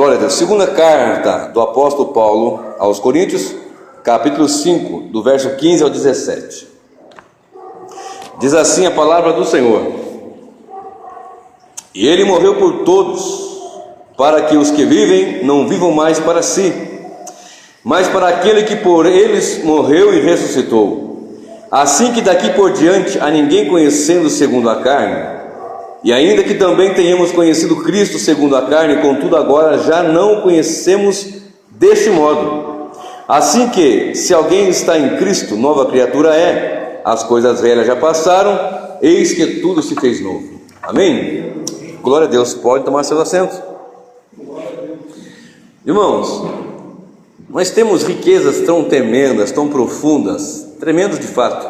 Glória a Deus. Segunda carta do apóstolo Paulo aos Coríntios, capítulo 5, do verso 15 ao 17. Diz assim a palavra do Senhor: E ele morreu por todos, para que os que vivem não vivam mais para si, mas para aquele que por eles morreu e ressuscitou. Assim que daqui por diante a ninguém conhecendo segundo a carne, e ainda que também tenhamos conhecido Cristo segundo a carne, contudo agora já não o conhecemos deste modo. Assim que, se alguém está em Cristo, nova criatura é, as coisas velhas já passaram, eis que tudo se fez novo. Amém? Glória a Deus. Pode tomar seus assentos. Irmãos, nós temos riquezas tão tremendas, tão profundas, tremendas de fato,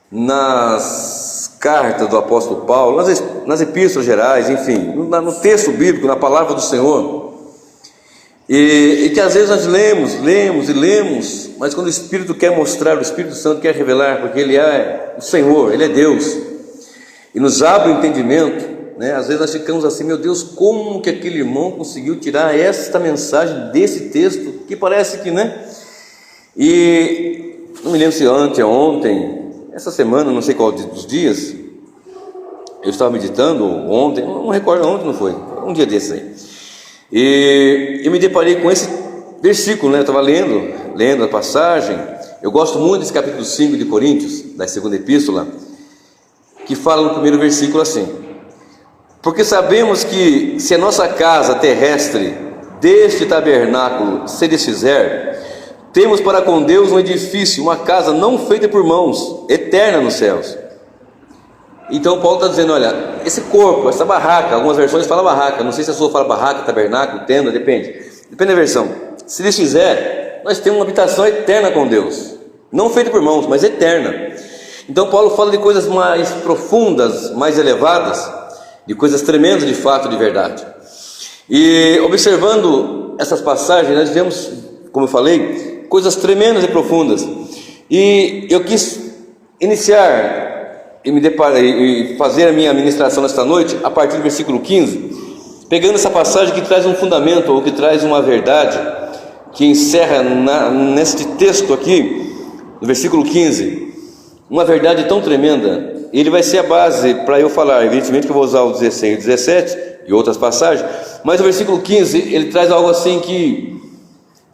nas cartas do apóstolo Paulo, nas epístolas gerais, enfim, no texto bíblico, na palavra do Senhor, e que às vezes nós lemos, mas quando o Espírito quer mostrar, o Espírito Santo quer revelar, porque Ele é o Senhor, Ele é Deus, e nos abre o entendimento, né? Às vezes nós ficamos assim: meu Deus, como que aquele irmão conseguiu tirar esta mensagem desse texto, que parece que, né? E não me lembro se ontem, essa semana, não sei qual dos dias, eu estava meditando ontem, não recordo, ontem não foi, um dia desse aí, e eu me deparei com esse versículo, né? Eu estava lendo a passagem. Eu gosto muito desse capítulo 5 de Coríntios, da segunda epístola, que fala no primeiro versículo assim: porque sabemos que se a nossa casa terrestre deste tabernáculo se desfizer, temos para com Deus um edifício, uma casa não feita por mãos, eterna nos céus. Então Paulo está dizendo: olha, esse corpo, essa barraca, algumas versões falam barraca, não sei se a sua fala barraca, tabernáculo, tenda, depende da versão. Se desfizer, nós temos uma habitação eterna com Deus, não feita por mãos, mas eterna. Então Paulo fala de coisas mais profundas, mais elevadas, de coisas tremendas de fato, de verdade. E observando essas passagens, nós vemos, como eu falei, coisas tremendas e profundas. E eu quis iniciar e fazer a minha ministração nesta noite a partir do versículo 15, pegando essa passagem que traz um fundamento, ou que traz uma verdade, que encerra neste texto aqui, no versículo 15, uma verdade tão tremenda. Ele vai ser a base para eu falar. Evidentemente que eu vou usar o 16 e 17 e outras passagens, mas o versículo 15, ele traz algo assim que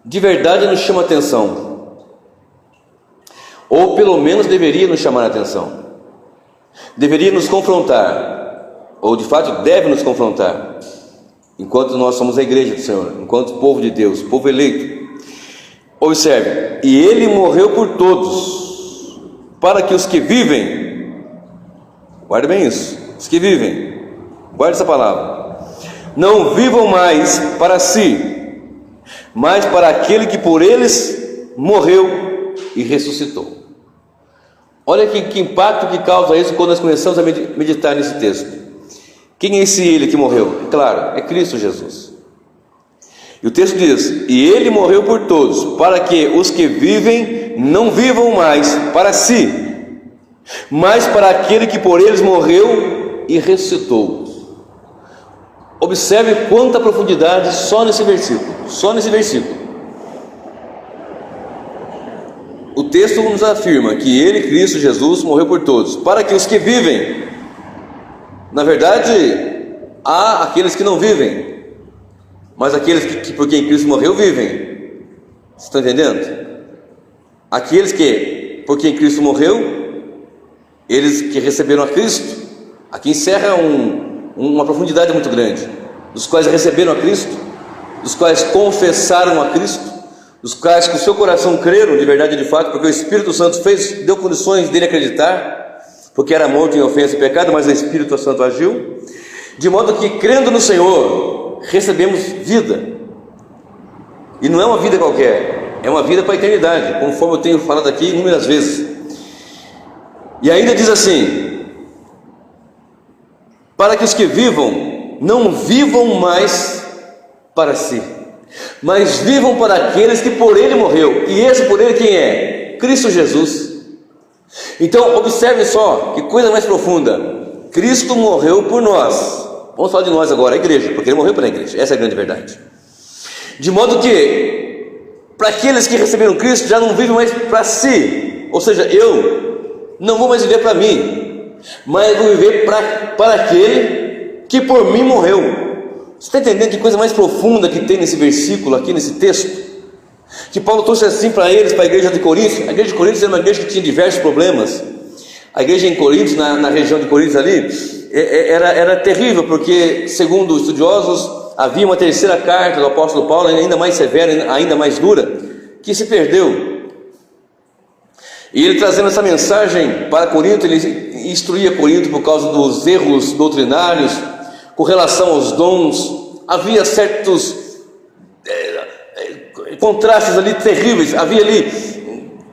de verdade nos chama a atenção, ou pelo menos deveria nos chamar a atenção, deveria nos confrontar, ou de fato deve nos confrontar, enquanto nós somos a igreja do Senhor, enquanto povo de Deus, povo eleito. Observe: e ele morreu por todos, para que os que vivem, guarde bem isso, os que vivem, guarde essa palavra, não vivam mais para si, mas para aquele que por eles morreu e ressuscitou. Olha que impacto que causa isso quando nós começamos a meditar nesse texto. Quem é esse ele que morreu? Claro, é Cristo Jesus. E o texto diz: e ele morreu por todos, para que os que vivem não vivam mais para si, mas para aquele que por eles morreu e ressuscitou. Observe quanta profundidade só nesse versículo. O texto nos afirma que ele, Cristo Jesus, morreu por todos, para que os que vivem, na verdade, há aqueles que não vivem, mas aqueles que por quem Cristo morreu vivem. Vocês estão entendendo? Aqueles que por quem Cristo morreu, eles que receberam a Cristo. Aqui encerra uma profundidade muito grande, dos quais receberam a Cristo, dos quais confessaram a Cristo, dos quais com o seu coração creram de verdade, de fato, porque o Espírito Santo deu condições dele acreditar, porque era morto em ofensa e pecado, mas o Espírito Santo agiu, de modo que, crendo no Senhor, recebemos vida. E não é uma vida qualquer, é uma vida para a eternidade, conforme eu tenho falado aqui inúmeras vezes. E ainda diz assim: para que os que vivam não vivam mais para si, mas vivam para aqueles que por ele morreu. E esse por ele quem é? Cristo Jesus. Então observe só que coisa mais profunda: Cristo morreu por nós. Vamos falar de nós agora, a igreja, porque ele morreu pela igreja. Essa é a grande verdade. De modo que, para aqueles que receberam Cristo, já não vivem mais para si. Ou seja, eu não vou mais viver para mim, mas vou viver para aquele que por mim morreu. Você está entendendo que coisa mais profunda que tem nesse versículo aqui, nesse texto? Que Paulo trouxe assim para eles, para a igreja de Corinto. A igreja de Corinto era uma igreja que tinha diversos problemas. A igreja em Corinto, na região de Corinto ali, era terrível, porque segundo os estudiosos, havia uma terceira carta do apóstolo Paulo, ainda mais severa, ainda mais dura, que se perdeu. E ele, trazendo essa mensagem para Corinto, ele instruía Corinto por causa dos erros doutrinários com relação aos dons. Havia certos contrastes ali terríveis, havia ali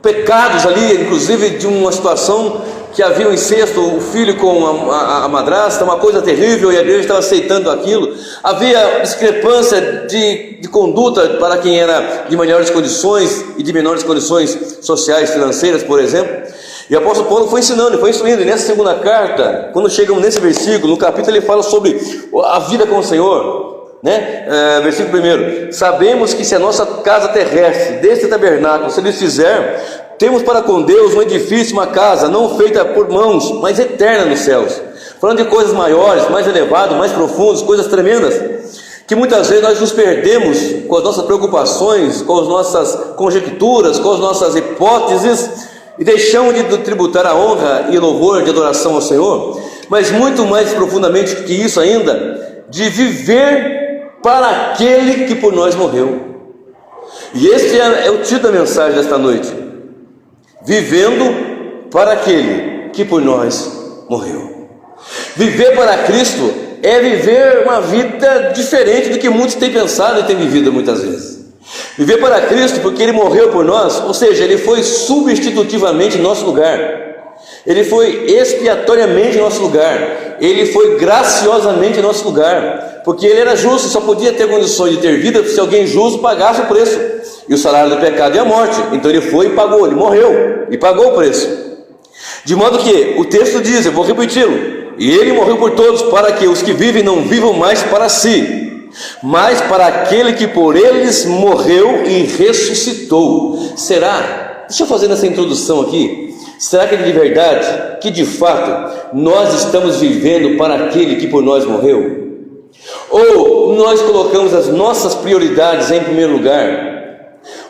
pecados ali, inclusive de uma situação que havia um incesto, o filho com a madrasta, uma coisa terrível, e a igreja estava aceitando aquilo. Havia discrepância de conduta para quem era de melhores condições e de menores condições sociais, financeiras, por exemplo. E o apóstolo Paulo foi ensinando, foi instruindo. E nessa segunda carta, quando chegamos nesse versículo, no capítulo, ele fala sobre a vida com o Senhor. Versículo 1: sabemos que se a nossa casa terrestre, deste tabernáculo, se desfizer, temos para com Deus um edifício, uma casa, não feita por mãos, mas eterna nos céus. Falando de coisas maiores, mais elevadas, mais profundas, coisas tremendas, que muitas vezes nós nos perdemos com as nossas preocupações, com as nossas conjecturas, com as nossas hipóteses, e deixamos de tributar a honra e louvor de adoração ao Senhor. Mas muito mais profundamente que isso ainda, de viver para aquele que por nós morreu. E este é o título da mensagem desta noite: vivendo para aquele que por nós morreu. Viver para Cristo é viver uma vida diferente do que muitos têm pensado e têm vivido muitas vezes. Viver para Cristo porque Ele morreu por nós, ou seja, Ele foi substitutivamente em nosso lugar. Ele foi expiatoriamente em nosso lugar. Ele foi graciosamente em nosso lugar, porque Ele era justo, só podia ter condições de ter vida se alguém justo pagasse o preço. E o salário do pecado é a morte. Então Ele foi e pagou, Ele morreu e pagou o preço. De modo que o texto diz, eu vou repeti-lo: e Ele morreu por todos, para que os que vivem não vivam mais para si, mas para aquele que por eles morreu e ressuscitou. Será? Deixa eu fazer essa introdução aqui. Será que de verdade, que de fato, nós estamos vivendo para aquele que por nós morreu? Ou nós colocamos as nossas prioridades em primeiro lugar?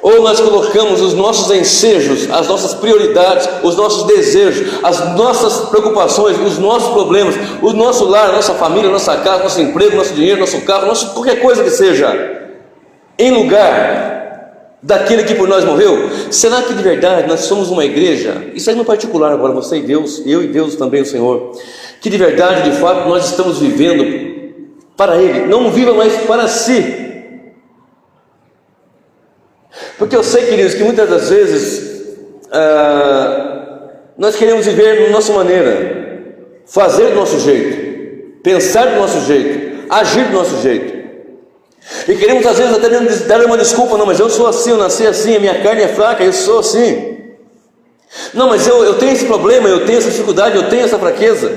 Ou nós colocamos os nossos ensejos, as nossas prioridades, os nossos desejos, as nossas preocupações, os nossos problemas, o nosso lar, a nossa família, a nossa casa, nosso emprego, nosso dinheiro, nosso carro, qualquer coisa que seja, em lugar daquele que por nós morreu? Será que de verdade nós somos uma igreja, isso aí no particular agora, você e Deus, eu e Deus também o Senhor, que de verdade, de fato, nós estamos vivendo para Ele? Não viva mais para si. Porque eu sei, queridos, que muitas das vezes nós queremos viver da nossa maneira, fazer do nosso jeito, pensar do nosso jeito, agir do nosso jeito. E queremos às vezes até mesmo dar uma desculpa: não, mas eu sou assim, eu nasci assim, a minha carne é fraca, eu sou assim. Não, mas eu tenho esse problema, eu tenho essa dificuldade, eu tenho essa fraqueza.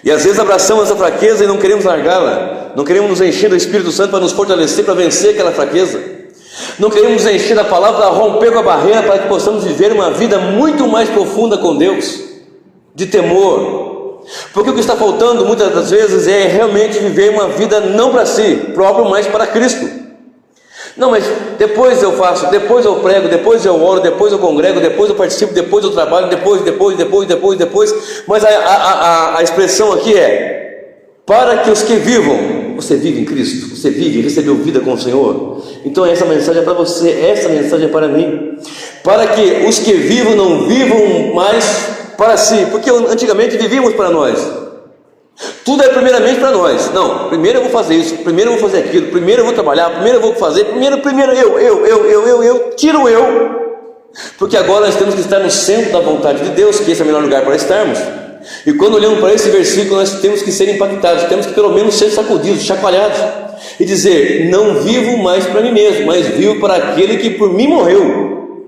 E às vezes abraçamos essa fraqueza e não queremos largá-la, não queremos nos encher do Espírito Santo para nos fortalecer, para vencer aquela fraqueza. Não queremos nos encher da palavra para romper com a barreira, para que possamos viver uma vida muito mais profunda com Deus, de temor. Porque o que está faltando muitas das vezes é realmente viver uma vida não para si próprio, mas para Cristo. Não, mas depois eu faço, depois eu prego, depois eu oro, depois eu congrego, depois eu participo, depois eu trabalho, depois. Mas a expressão aqui é: para que os que vivam. Você vive em Cristo, você vive, recebeu vida com o Senhor. Então essa mensagem é para você, essa mensagem é para mim. Para que os que vivam não vivam mais para si, porque antigamente vivíamos para nós. Tudo é primeiramente para nós. Não, primeiro eu vou fazer isso, primeiro eu vou fazer aquilo, primeiro eu vou trabalhar, primeiro eu vou fazer, primeiro eu, tiro eu. Porque agora nós temos que estar no centro da vontade de Deus, que esse é o melhor lugar para estarmos. E quando olhamos para esse versículo, nós temos que ser impactados, temos que pelo menos ser sacudidos, chacoalhados, e dizer: não vivo mais para mim mesmo, mas vivo para aquele que por mim morreu.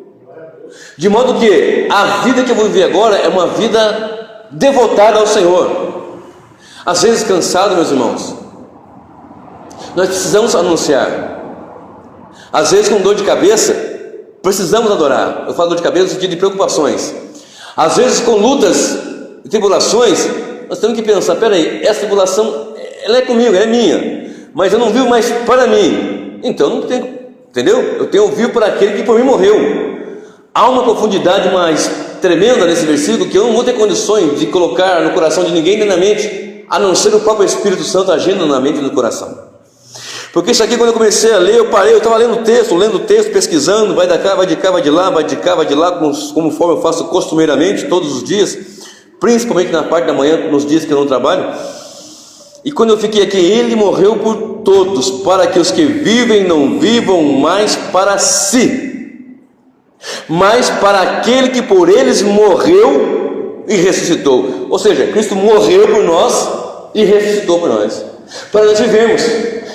De modo que a vida que eu vou viver agora é uma vida devotada ao Senhor. Às vezes cansado, meus irmãos, nós precisamos anunciar Às vezes com dor de cabeça, precisamos adorar. Eu falo dor de cabeça no sentido de preocupações. Às vezes com lutas e tribulações, nós temos que pensar, peraí, essa tribulação, ela é comigo, ela é minha, mas eu não vivo mais para mim, então eu não tenho, entendeu? Eu tenho vivo para aquele que por mim morreu. Há uma profundidade mais tremenda nesse versículo que eu não vou ter condições de colocar no coração de ninguém nem na mente, a não ser o próprio Espírito Santo agindo na mente e no coração. Porque isso aqui, quando eu comecei a ler, eu parei, eu estava lendo o texto, pesquisando, vai de cá, vai de cá, vai de lá, vai de cá, vai de lá, conforme eu faço costumeiramente todos os dias, principalmente na parte da manhã, nos dias que eu não trabalho. E quando eu fiquei aqui, ele morreu por todos, para que os que vivem não vivam mais para si, mas para aquele que por eles morreu e ressuscitou. Ou seja, Cristo morreu por nós e ressuscitou por nós, para nós vivermos,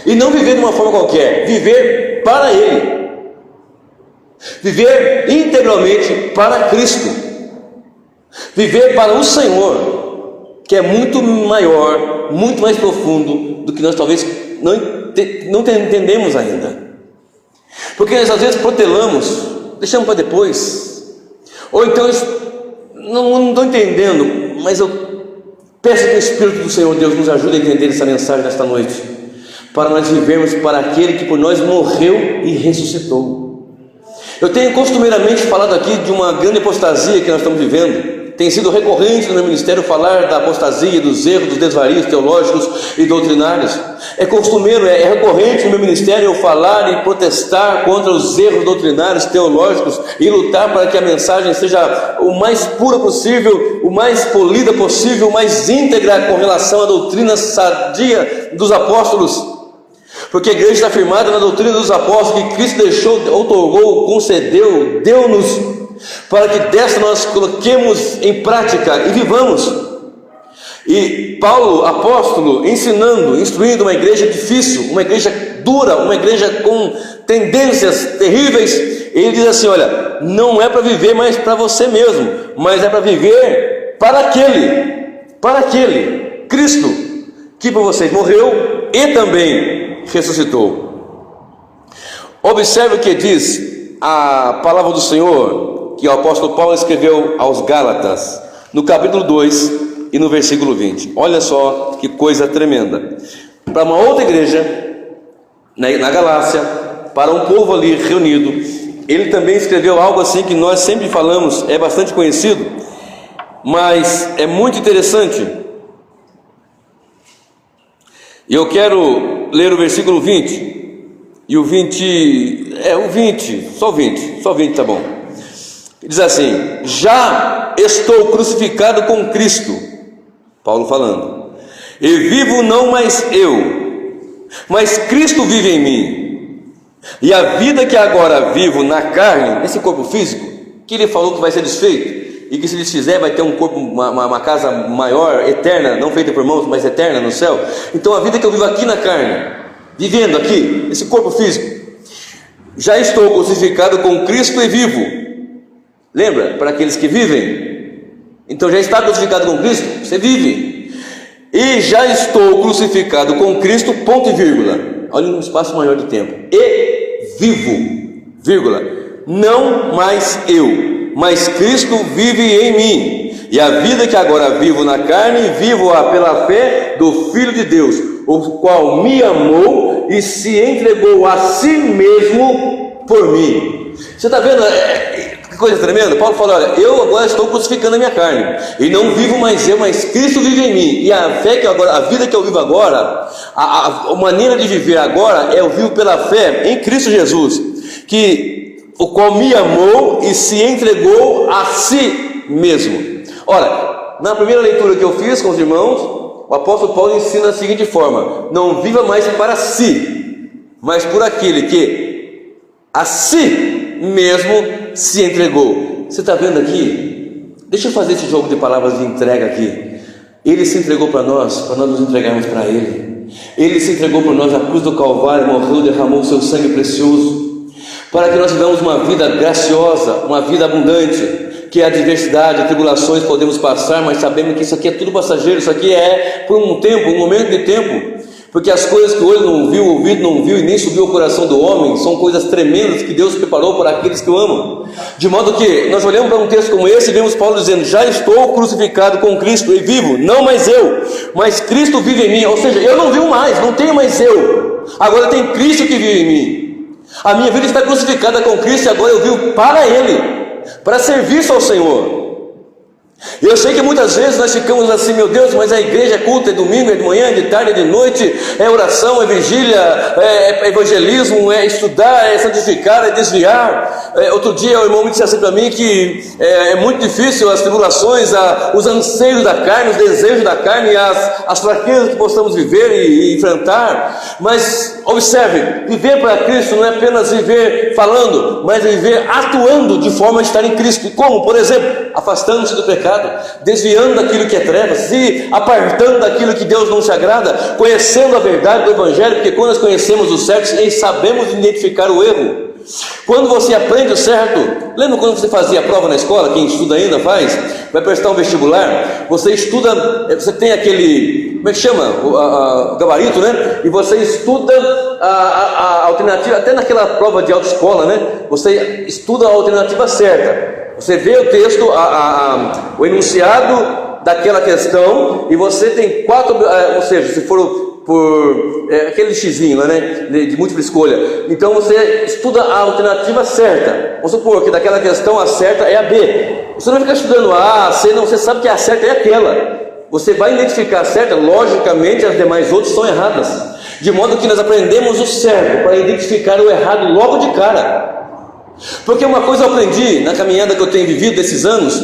e não viver de uma forma qualquer, viver para Ele, viver integralmente para Cristo, viver para o Senhor, que é muito maior, muito mais profundo do que nós talvez não entendemos ainda. Porque nós às vezes protelamos, deixamos para depois, ou então não estou entendendo, mas eu peço que o Espírito do Senhor Deus nos ajude a entender essa mensagem nesta noite, para nós vivermos para aquele que por nós morreu e ressuscitou. Eu tenho costumeiramente falado aqui de uma grande apostasia que nós estamos vivendo. Tem sido recorrente no meu ministério falar da apostasia, dos erros, dos desvarios teológicos e doutrinários. É costumeiro, é recorrente no meu ministério eu falar e protestar contra os erros doutrinários, teológicos, e lutar para que a mensagem seja o mais pura possível, o mais polida possível, o mais íntegra com relação à doutrina sadia dos apóstolos. Porque a igreja está firmada na doutrina dos apóstolos, que Cristo deixou, outorgou, concedeu, deu-nos, para que dessa nós coloquemos em prática e vivamos. E Paulo, apóstolo, ensinando, instruindo uma igreja difícil, uma igreja dura, uma igreja com tendências terríveis, ele diz assim: olha, não é para viver mais para você mesmo, mas é para viver para aquele Cristo, que por vocês morreu e também ressuscitou. Observe o que diz a palavra do Senhor, que o apóstolo Paulo escreveu aos Gálatas, no capítulo 2 e no versículo 20. Olha só que coisa tremenda. Para uma outra igreja na Galácia, para um povo ali reunido, ele também escreveu algo assim que nós sempre falamos, é bastante conhecido, mas é muito interessante. E eu quero ler o versículo 20. E o 20, só o 20 tá bom. Diz assim: já estou crucificado com Cristo, Paulo falando, e vivo não mais eu, mas Cristo vive em mim. E a vida que agora vivo na carne, nesse corpo físico, que ele falou que vai ser desfeito, e que se desfizer vai ter um corpo, uma casa maior, eterna, não feita por mãos, mas eterna no céu. Então a vida que eu vivo aqui na carne, vivendo aqui, esse corpo físico, já estou crucificado com Cristo e vivo. Lembra? Para aqueles que vivem. Então já está crucificado com Cristo, você vive. E já estou crucificado com Cristo, ponto e vírgula. Olha um espaço maior de tempo. E vivo, vírgula, não mais eu, mas Cristo vive em mim. E a vida que agora vivo na carne, vivo-a pela fé do Filho de Deus, o qual me amou e se entregou a si mesmo por mim. Você está vendo? Que coisa tremenda. Paulo fala: olha, eu agora estou crucificando a minha carne, e não vivo mais eu, mas Cristo vive em mim. E a fé que agora, a vida que eu vivo agora, a maneira de viver agora, eu vivo pela fé em Cristo Jesus, o qual me amou e se entregou a si mesmo. Ora, na primeira leitura que eu fiz com os irmãos, o apóstolo Paulo ensina da seguinte forma: não viva mais para si, mas por aquele que a si mesmo se entregou. Você está vendo aqui? Deixa eu fazer esse jogo de palavras de entrega aqui. Ele se entregou para nós nos entregarmos para Ele. Ele se entregou por nós na cruz do Calvário, morreu, derramou o seu sangue precioso, para que nós vivamos uma vida graciosa, uma vida abundante. Que a adversidade, tribulações podemos passar, mas sabemos que isso aqui é tudo passageiro. Isso aqui é por um tempo, um momento de tempo. Porque as coisas que o olho não viu, o ouvido não viu e nem subiu ao coração do homem, são coisas tremendas que Deus preparou para aqueles que o amam. De modo que nós olhamos para um texto como esse e vemos Paulo dizendo: já estou crucificado com Cristo e vivo, não mais eu, mas Cristo vive em mim. Ou seja, eu não vivo mais, não tenho mais eu, agora tem Cristo que vive em mim. A minha vida está crucificada com Cristo e agora eu vivo para Ele, para serviço ao Senhor. Eu sei que muitas vezes nós ficamos assim: meu Deus, mas a igreja é culto, é domingo, é de manhã, é de tarde, é de noite, é oração, é vigília, é evangelismo, é estudar, é santificar, é desviar. Outro dia o irmão me disse assim para mim que é muito difícil as tribulações, os anseios da carne, os desejos da carne, as fraquezas que possamos viver e enfrentar. Mas observe, viver para Cristo não é apenas viver falando, mas viver atuando de forma a estar em Cristo. E como? Por exemplo, afastando-se do pecado, desviando daquilo que é trevas, se apartando daquilo que Deus não se agrada, conhecendo a verdade do Evangelho, porque quando nós conhecemos o certo, sabemos identificar o erro. Quando você aprende o certo, lembra quando você fazia a prova na escola? Quem estuda ainda faz, vai prestar um vestibular, você estuda, você tem aquele, como é que chama? O gabarito, né? E você estuda a alternativa, até naquela prova de autoescola, né? Você estuda a alternativa certa. Você vê o texto, o enunciado daquela questão, e você tem 4, ou seja, se for por aquele xizinho lá, né, de múltipla escolha, então você estuda a alternativa certa. Vamos supor que daquela questão a certa é a B. Você não vai ficar estudando a A, C, não, você sabe que a certa é aquela. Você vai identificar a certa, logicamente as demais outras são erradas. De modo que nós aprendemos o certo para identificar o errado logo de cara. Porque uma coisa eu aprendi na caminhada que eu tenho vivido desses anos,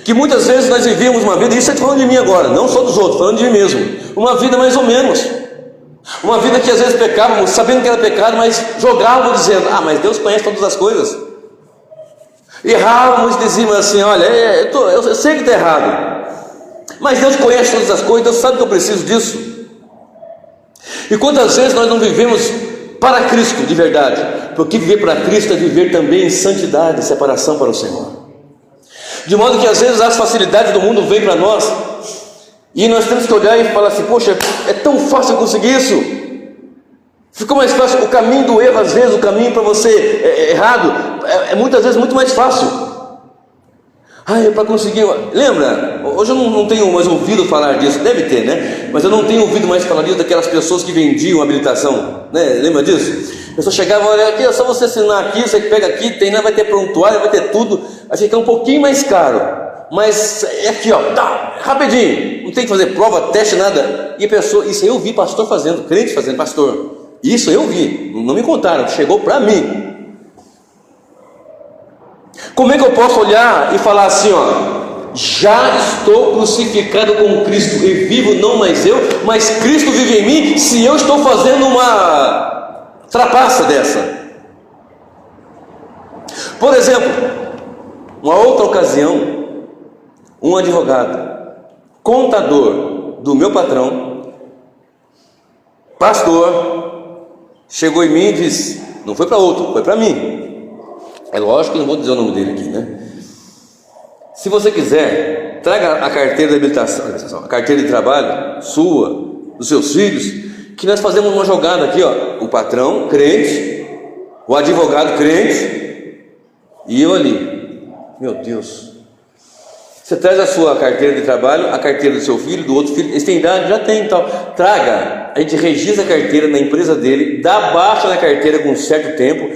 que muitas vezes nós vivíamos uma vida, isso eu estou falando de mim agora, não só dos outros, falando de mim mesmo, uma vida mais ou menos, uma vida que às vezes pecávamos, sabendo que era pecado, mas jogávamos dizendo: mas Deus conhece todas as coisas. Errávamos e dizíamos assim: olha, eu sei que está errado, mas Deus conhece todas as coisas, Deus sabe que eu preciso disso. E quantas vezes nós não vivemos para Cristo de verdade? Porque viver para Cristo é viver também em santidade, separação para o Senhor. De modo que às vezes as facilidades do mundo vêm para nós, e nós temos que olhar e falar assim: poxa, é tão fácil conseguir isso. Ficou mais fácil. O caminho do erro, às vezes, o caminho para você errado, é muitas vezes muito mais fácil. Para conseguir. Lembra? Hoje eu não tenho mais ouvido falar disso, deve ter, né? Mas eu não tenho ouvido mais falar disso daquelas pessoas que vendiam habilitação, né? Lembra disso? A pessoa chegava: olha, aqui é só você assinar aqui, você pega aqui, tem, vai ter prontuário, vai ter tudo. Vai ficar um pouquinho mais caro, mas é aqui, ó, rapidinho, não tem que fazer prova, teste, nada. E a pessoa, isso eu vi pastor fazendo, crente fazendo, pastor, isso eu vi, não me contaram, chegou para mim. Como é que eu posso olhar e falar assim, já estou crucificado com Cristo e vivo não mais eu, mas Cristo vive em mim, se eu estou fazendo uma trapaça dessa? Por exemplo, uma outra ocasião, um advogado, contador do meu patrão, pastor, chegou em mim e disse, não foi para outro, foi para mim. É lógico que eu não vou dizer o nome dele aqui, né? Se você quiser, traga a carteira de habilitação, a carteira de trabalho sua, dos seus filhos, que nós fazemos uma jogada aqui, o patrão crente, o advogado crente e eu ali. Meu Deus. Você traz a sua carteira de trabalho, a carteira do seu filho, do outro filho, eles têm idade, já tem, então traga, a gente registra a carteira na empresa dele, dá baixa na carteira com um certo tempo.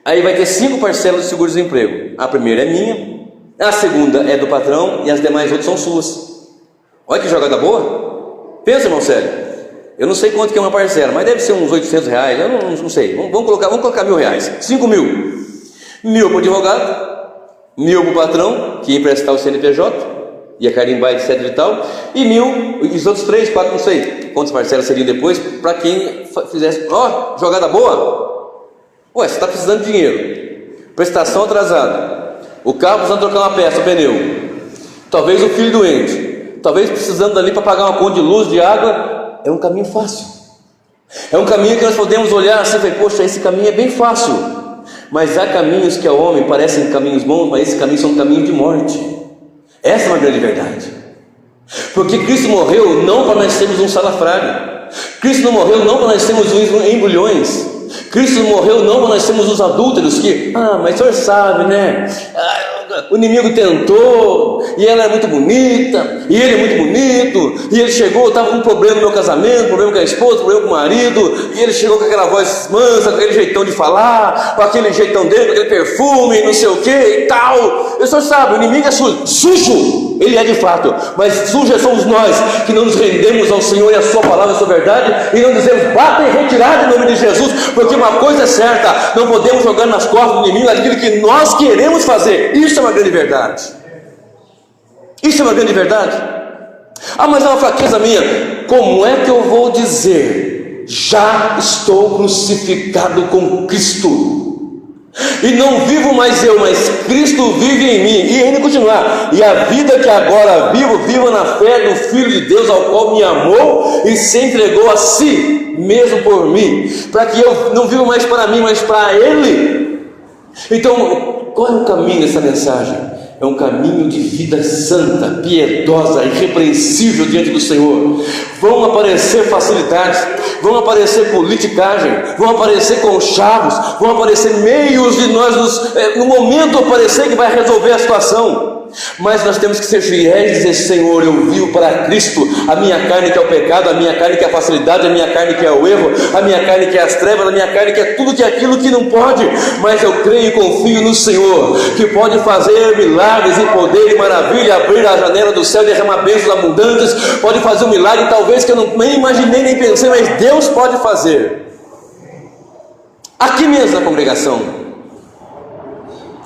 Aí vai ter 5 parcelas de seguro-desemprego. A primeira é minha, a segunda é do patrão e as demais outras são suas. Olha que jogada boa. Pensa, irmão Célio, eu não sei quanto que é uma parcela, mas deve ser uns R$800, eu não sei, vamos colocar R$1.000, 5 mil. 1.000 para o advogado, 1.000 para o patrão, que ia emprestar o CNPJ, ia carimbar, etc e tal, e 1.000, e os outros 3, 4, não sei quantas parcelas seriam depois, para quem fizesse, jogada boa. Ué, você está precisando de dinheiro, prestação atrasada, o carro precisando trocar uma peça, o pneu, talvez o filho doente, talvez precisando ali para pagar uma conta de luz, de água. É um caminho fácil, é um caminho que nós podemos olhar assim e falar, poxa, esse caminho é bem fácil. Mas há caminhos que ao homem parecem caminhos bons, mas esses caminhos são caminhos de morte. Essa é uma grande verdade. Porque Cristo morreu não para nós sermos um salafrário. Cristo não morreu não para nós sermos embrulhões. Cristo não morreu não para nós sermos os adúlteros que, mas o senhor sabe, né? O inimigo tentou, e ela é muito bonita, e ele é muito bonito, e ele chegou, estava com um problema no meu casamento, problema com a esposa, problema com o marido, e ele chegou com aquela voz mansa, com aquele jeitão de falar, com aquele jeitão dele, com aquele perfume, não sei o que e tal. O senhor sabe, o inimigo é sujo, ele é de fato, mas sujos somos nós, que não nos rendemos ao Senhor e a sua palavra, a sua verdade, e não dizemos, bata e retirada em nome de Jesus, porque uma coisa é certa, não podemos jogar nas costas do inimigo aquilo que nós queremos fazer. Isso é uma grande verdade. Isso é uma grande verdade. Mas é uma fraqueza minha. Como é que eu vou dizer, já estou crucificado com Cristo, e não vivo mais eu, mas Cristo vive em mim? E ainda continuar, e a vida que agora vivo na fé do Filho de Deus, ao qual me amou e se entregou a si mesmo por mim, para que eu não vivo mais para mim, mas para Ele. Então, qual é o caminho dessa mensagem? É um caminho de vida santa, piedosa, irrepreensível diante do Senhor. Vão aparecer facilidades, vão aparecer politicagem, vão aparecer conchavos, vão aparecer meios de nós no momento aparecer que vai resolver a situação. Mas nós temos que ser fiéis e dizer, Senhor, eu vivo para Cristo, a minha carne que é o pecado, a minha carne que é a facilidade, a minha carne que é o erro, a minha carne que é as trevas, a minha carne que é tudo que é aquilo que não pode, mas eu creio e confio no Senhor, que pode fazer milagres e poder e maravilha, abrir a janela do céu e derramar bênçãos abundantes, pode fazer um milagre talvez que eu nem imaginei nem pensei, mas Deus pode fazer. Aqui mesmo na congregação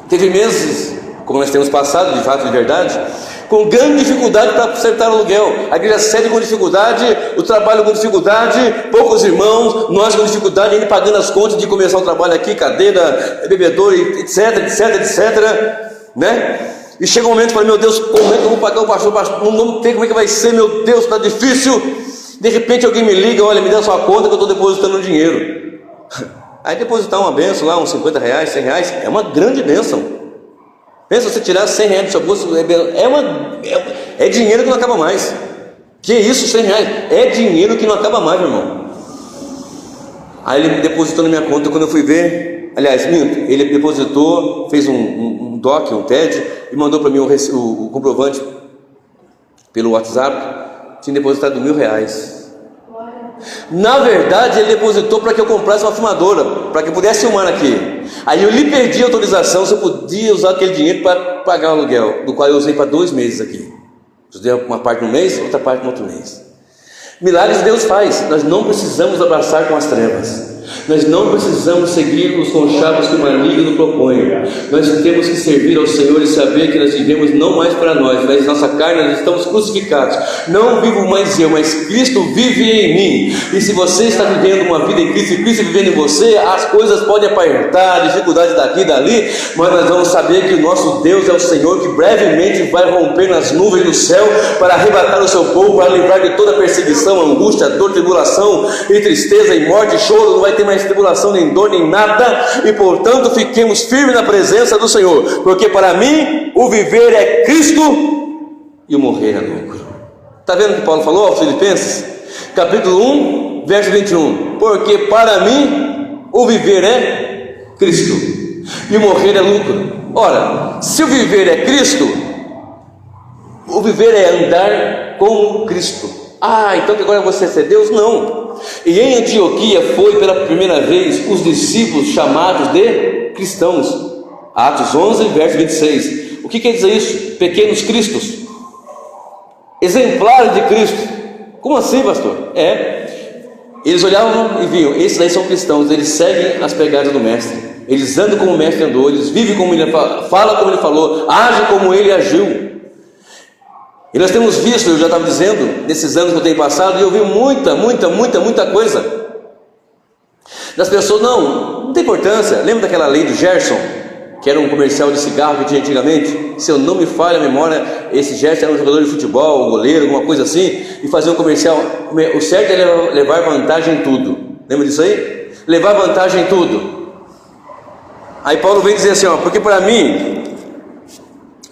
teve meses, como nós temos passado, de fato, de verdade, com grande dificuldade para acertar o aluguel, a igreja sede com dificuldade, o trabalho com dificuldade, poucos irmãos, nós com dificuldade, ainda pagando as contas de começar o trabalho aqui, cadeira, bebedouro, etc, né? E chega um momento e fala, meu Deus, como é que eu vou pagar o pastor? Não sei como é que vai ser, meu Deus, está difícil. De repente alguém me liga, olha, me dá sua conta que eu estou depositando o dinheiro. Aí depositar uma bênção lá, uns 50 reais, 100 reais, é uma grande bênção. Pensa, você tirar 100 reais do seu bolso, é dinheiro que não acaba mais. Que isso, 100 reais? É dinheiro que não acaba mais, meu irmão. Aí ele depositou na minha conta, quando eu fui ver, aliás, minto, ele depositou, fez um DOC, um TED, e mandou para mim o comprovante pelo WhatsApp, tinha depositado R$1.000. Na verdade, ele depositou para que eu comprasse uma filmadora, para que eu pudesse filmar aqui. Aí eu lhe perdi a autorização se eu podia usar aquele dinheiro para pagar o aluguel, do qual eu usei para 2 meses aqui. Usei uma parte no mês, outra parte no outro mês. Milagres Deus faz. Nós não precisamos abraçar com as trevas. Nós não precisamos seguir os conchavos que o maligno propõe. Nós temos que servir ao Senhor e saber que nós vivemos não mais para nós, mas nossa carne, nós estamos crucificados. Não vivo mais eu, mas Cristo vive em mim. E se você está vivendo uma vida em Cristo e Cristo vivendo em você, as coisas podem apertar, dificuldade daqui e dali, mas nós vamos saber que o nosso Deus é o Senhor, que brevemente vai romper nas nuvens do céu para arrebatar o seu povo, para livrar de toda perseguição, angústia, dor, tribulação e tristeza e morte e choro. Não vai ter mais tribulação, nem dor, nem nada, e portanto fiquemos firmes na presença do Senhor, porque para mim o viver é Cristo e o morrer é lucro. Está vendo o que Paulo falou aos Filipenses? Capítulo 1, verso 21, porque para mim o viver é Cristo e o morrer é lucro. Ora, se o viver é Cristo, o viver é andar com Cristo. Então que agora você é Deus? Não. E em Antioquia foi pela primeira vez os discípulos chamados de cristãos. Atos 11, verso 26. O que quer dizer isso? Pequenos cristos, exemplares de Cristo. Como assim, pastor? Eles olhavam e viam, esses daí são cristãos, eles seguem as pegadas do mestre, eles andam como o mestre andou, eles vivem como ele fala, como ele falou, agem como ele agiu. E nós temos visto, eu já estava dizendo, nesses anos que eu tenho passado, e eu vi muita coisa das pessoas. Não tem importância. Lembra daquela lei do Gerson, que era um comercial de cigarro que tinha antigamente? Se eu não me falha a memória, esse Gerson era um jogador de futebol, um goleiro, alguma coisa assim, e fazia um comercial. O certo é levar vantagem em tudo. Lembra disso aí? Levar vantagem em tudo. Aí Paulo vem dizer assim, porque para mim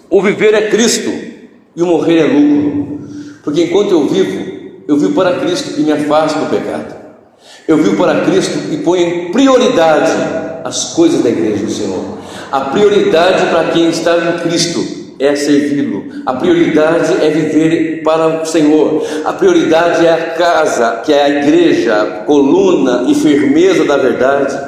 o viver é Cristo e o morrer é lucro, porque enquanto eu vivo, Eu vivo para Cristo e me afasto do pecado. Eu vivo para Cristo e ponho em prioridade as coisas da igreja do Senhor. A prioridade para quem está em Cristo é servi-lo. A prioridade é viver para o Senhor. A prioridade é a casa, que é a igreja, coluna e firmeza da verdade.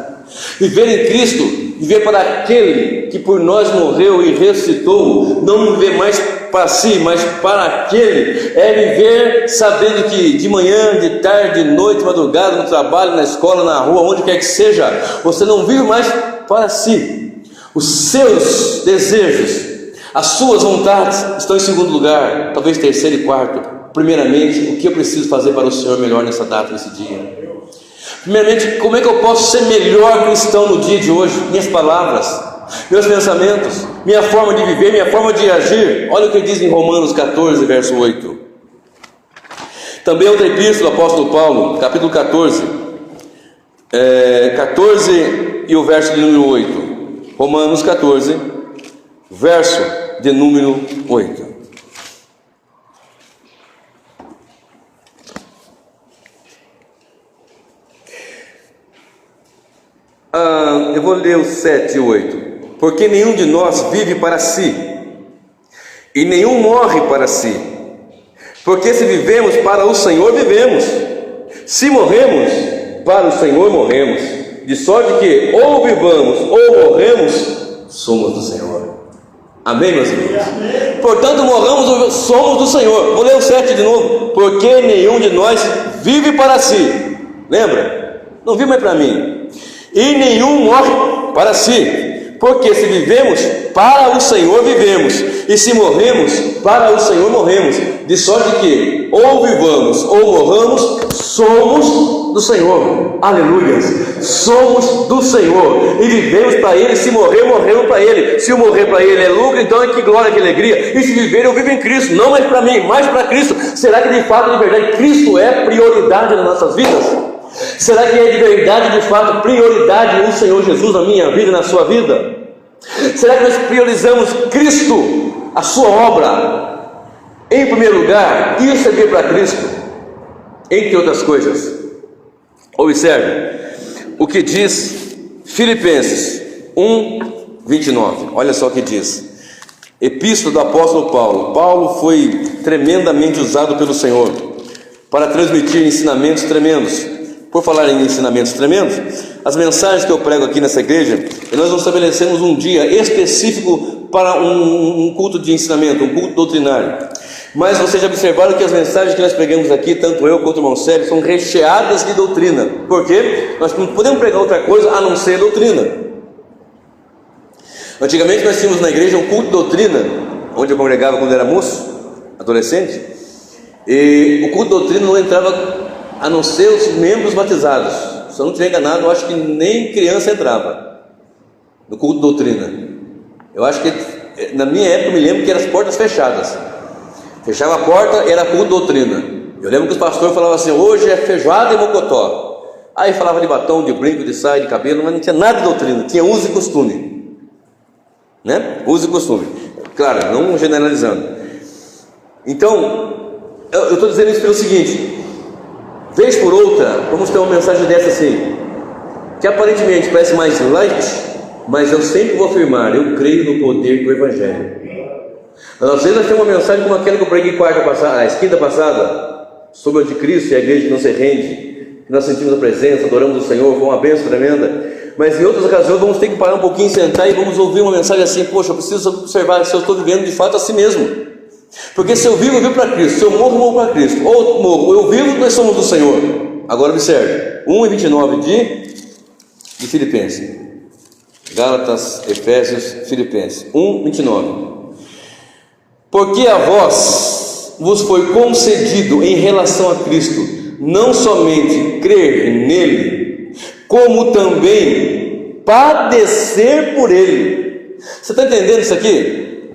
Viver em Cristo, viver para aquele que por nós morreu e ressuscitou, não viver mais para si, mas para aquele, é viver sabendo que de manhã, de tarde, de noite, de madrugada, no trabalho, na escola, na rua, onde quer que seja, você não vive mais para si. Os seus desejos, as suas vontades estão em segundo lugar, talvez terceiro e quarto. Primeiramente, o que eu preciso fazer para o Senhor melhor nessa data, nesse dia? Primeiramente, como é que eu posso ser melhor cristão no dia de hoje? Minhas palavras, meus pensamentos, minha forma de viver, minha forma de agir. Olha o que diz em Romanos 14, verso 8. Também outra epístola do apóstolo Paulo, capítulo 14, 14 e o verso de número 8. Romanos 14, verso de número 8. Eu vou ler os 7 e 8. Porque nenhum de nós vive para si, e nenhum morre para si. Porque se vivemos para o Senhor, vivemos. Se morremos, para o Senhor morremos. De sorte que ou vivamos ou morremos, somos do Senhor. Amém, meus irmãos? Portanto, morramos ou somos do Senhor. Vou ler o 7 de novo. Porque nenhum de nós vive para si. Lembra? Não vive mais para mim. E nenhum morre para si. Porque se vivemos, para o Senhor vivemos. E se morremos, para o Senhor morremos. De sorte que ou vivamos ou morramos, somos do Senhor. Aleluia. Somos do Senhor e vivemos para Ele. Se morrer, morremos para Ele. Se eu morrer para Ele é lucro, então é que glória, que alegria. E se viver, eu vivo em Cristo, não mais para mim, mais para Cristo. Será que de fato, de verdade, Cristo é prioridade nas nossas vidas? Será que é de verdade, de fato, prioridade o Senhor Jesus na minha vida e na sua vida? Será que nós priorizamos Cristo, a sua obra, em primeiro lugar, e servir para Cristo, entre outras coisas? Observe o que diz Filipenses 1:29. Olha só o que diz. Epístola do apóstolo Paulo. Paulo foi tremendamente usado pelo Senhor para transmitir ensinamentos tremendos. Por falar em ensinamentos tremendos, as mensagens que eu prego aqui nessa igreja, nós não estabelecemos um dia específico para um culto de ensinamento, um culto doutrinário. Mas vocês já observaram que as mensagens que nós pregamos aqui, tanto eu quanto o irmão Sérgio, são recheadas de doutrina. Por quê? Nós não podemos pregar outra coisa a não ser doutrina. Antigamente nós tínhamos na igreja um culto de doutrina, onde eu congregava quando era moço, adolescente, e o culto de doutrina não entrava a não ser os membros batizados. Se eu não estiver enganado, eu acho que nem criança entrava no culto de doutrina. Eu acho que, na minha época, eu me lembro que eram as portas fechadas. Fechava a porta, era culto de doutrina. Eu lembro que os pastores falavam assim: hoje é feijoada e mocotó. Aí falava de batom, de brinco, de saia, de cabelo, mas não tinha nada de doutrina, tinha uso e costume, né? Uso e costume, claro, não generalizando. Então, eu estou dizendo isso pelo seguinte: vez por outra, vamos ter uma mensagem dessa assim, que aparentemente parece mais light, mas eu sempre vou afirmar: eu creio no poder do Evangelho. Às vezes nós temos uma mensagem como aquela que eu preguei quinta passada, sobre o anticristo e a igreja que não se rende, que nós sentimos a presença, adoramos o Senhor, foi uma bênção tremenda. Mas em outras ocasiões vamos ter que parar um pouquinho, sentar e vamos ouvir uma mensagem assim: poxa, eu preciso observar se eu estou vivendo de fato assim mesmo. Porque se eu vivo para Cristo, se eu morro, morro para Cristo. Ou morro, eu vivo, nós somos do Senhor. Agora observe, 1:29 de Filipenses. Gálatas, Efésios, Filipenses 1:29. Porque a vós vos foi concedido em relação a Cristo, não somente crer nele, como também padecer por ele. Você está entendendo isso aqui?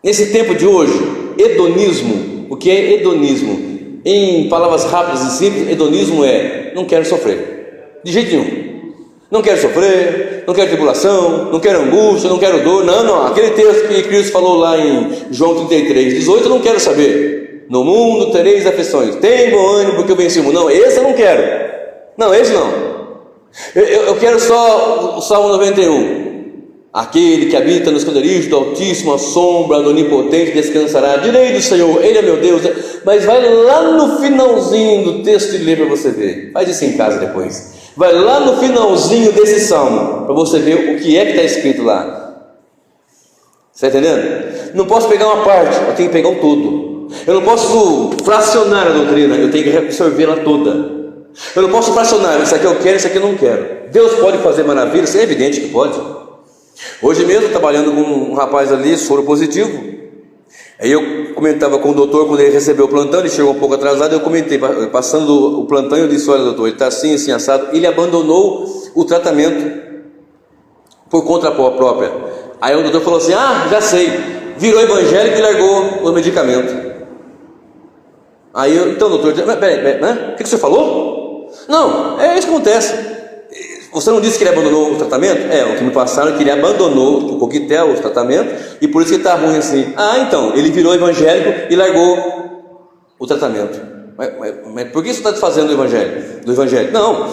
Nesse tempo de hoje, hedonismo. O que é hedonismo? Em palavras rápidas e simples, hedonismo é: não quero sofrer, de jeito nenhum. Não quero sofrer, não quero tribulação, não quero angústia, não quero dor. Não, aquele texto que Cristo falou lá em João 33:18, eu não quero saber. No mundo tereis aflições, tem bom ânimo porque eu venci o mundo. Não, esse eu não quero. Não, esse não. Eu quero só o Salmo 91. Aquele que habita no esconderijo do Altíssimo, a sombra do Onipotente descansará. Direi do Senhor, Ele é meu Deus. Mas vai lá no finalzinho do texto e lê para você ver. Faz isso em casa depois. Vai lá no finalzinho desse salmo para você ver o que é que está escrito lá. Você está entendendo? Não posso pegar uma parte, eu tenho que pegar um todo. Eu não posso fracionar a doutrina, eu tenho que absorvê-la toda. Eu não posso fracionar, isso aqui eu quero, isso aqui eu não quero. Deus pode fazer maravilhas, é evidente que pode. Hoje mesmo, trabalhando com um rapaz ali, soro positivo. Aí eu comentava com o doutor, quando ele recebeu o plantão, ele chegou um pouco atrasado, eu comentei, passando o plantão, eu disse: olha doutor, ele está assim, assim, assado. Ele abandonou o tratamento por conta própria. Aí o doutor falou assim: ah, já sei, virou evangélico e largou o medicamento. Aí eu, então doutor, peraí, né? O que você falou? Não, é isso que acontece. Você não disse que ele abandonou o tratamento? O que me passaram é que ele abandonou o coquetel, o tratamento, e por isso que ele está ruim assim. Ah, então, ele virou evangélico e largou o tratamento. Mas por que você está fazendo do evangelho? Não,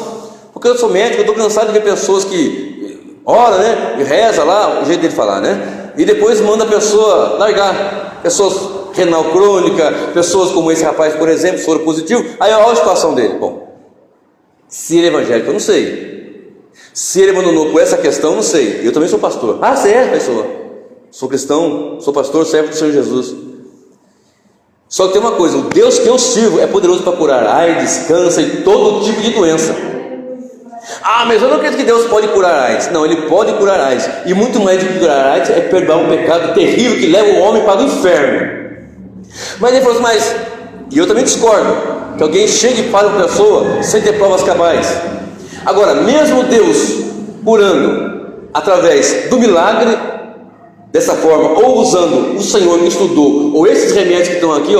porque eu sou médico, eu estou cansado de ver pessoas que ora, né, e reza lá, o jeito dele falar, né, e depois manda a pessoa largar. Pessoas renal crônica, pessoas como esse rapaz, por exemplo, soro positivo. Aí olha a situação dele. Bom, se ele é evangélico, eu não sei. Se ele abandonou por essa questão, não sei. Eu também sou pastor. Ah, você é, pessoa? Sou cristão, sou pastor, servo do Senhor Jesus. Só que tem uma coisa: o Deus que eu sirvo é poderoso para curar AIDS, câncer e todo tipo de doença. Ah, mas eu não acredito que Deus pode curar AIDS. Não, Ele pode curar AIDS. E muito mais do que curar AIDS é perdoar um pecado terrível que leva o homem para o inferno. Mas ele falou assim: e eu também discordo que alguém chegue para uma pessoa sem ter provas cabais. Agora, mesmo Deus curando através do milagre, dessa forma, ou usando o Senhor que estudou, ou esses remédios que estão aqui,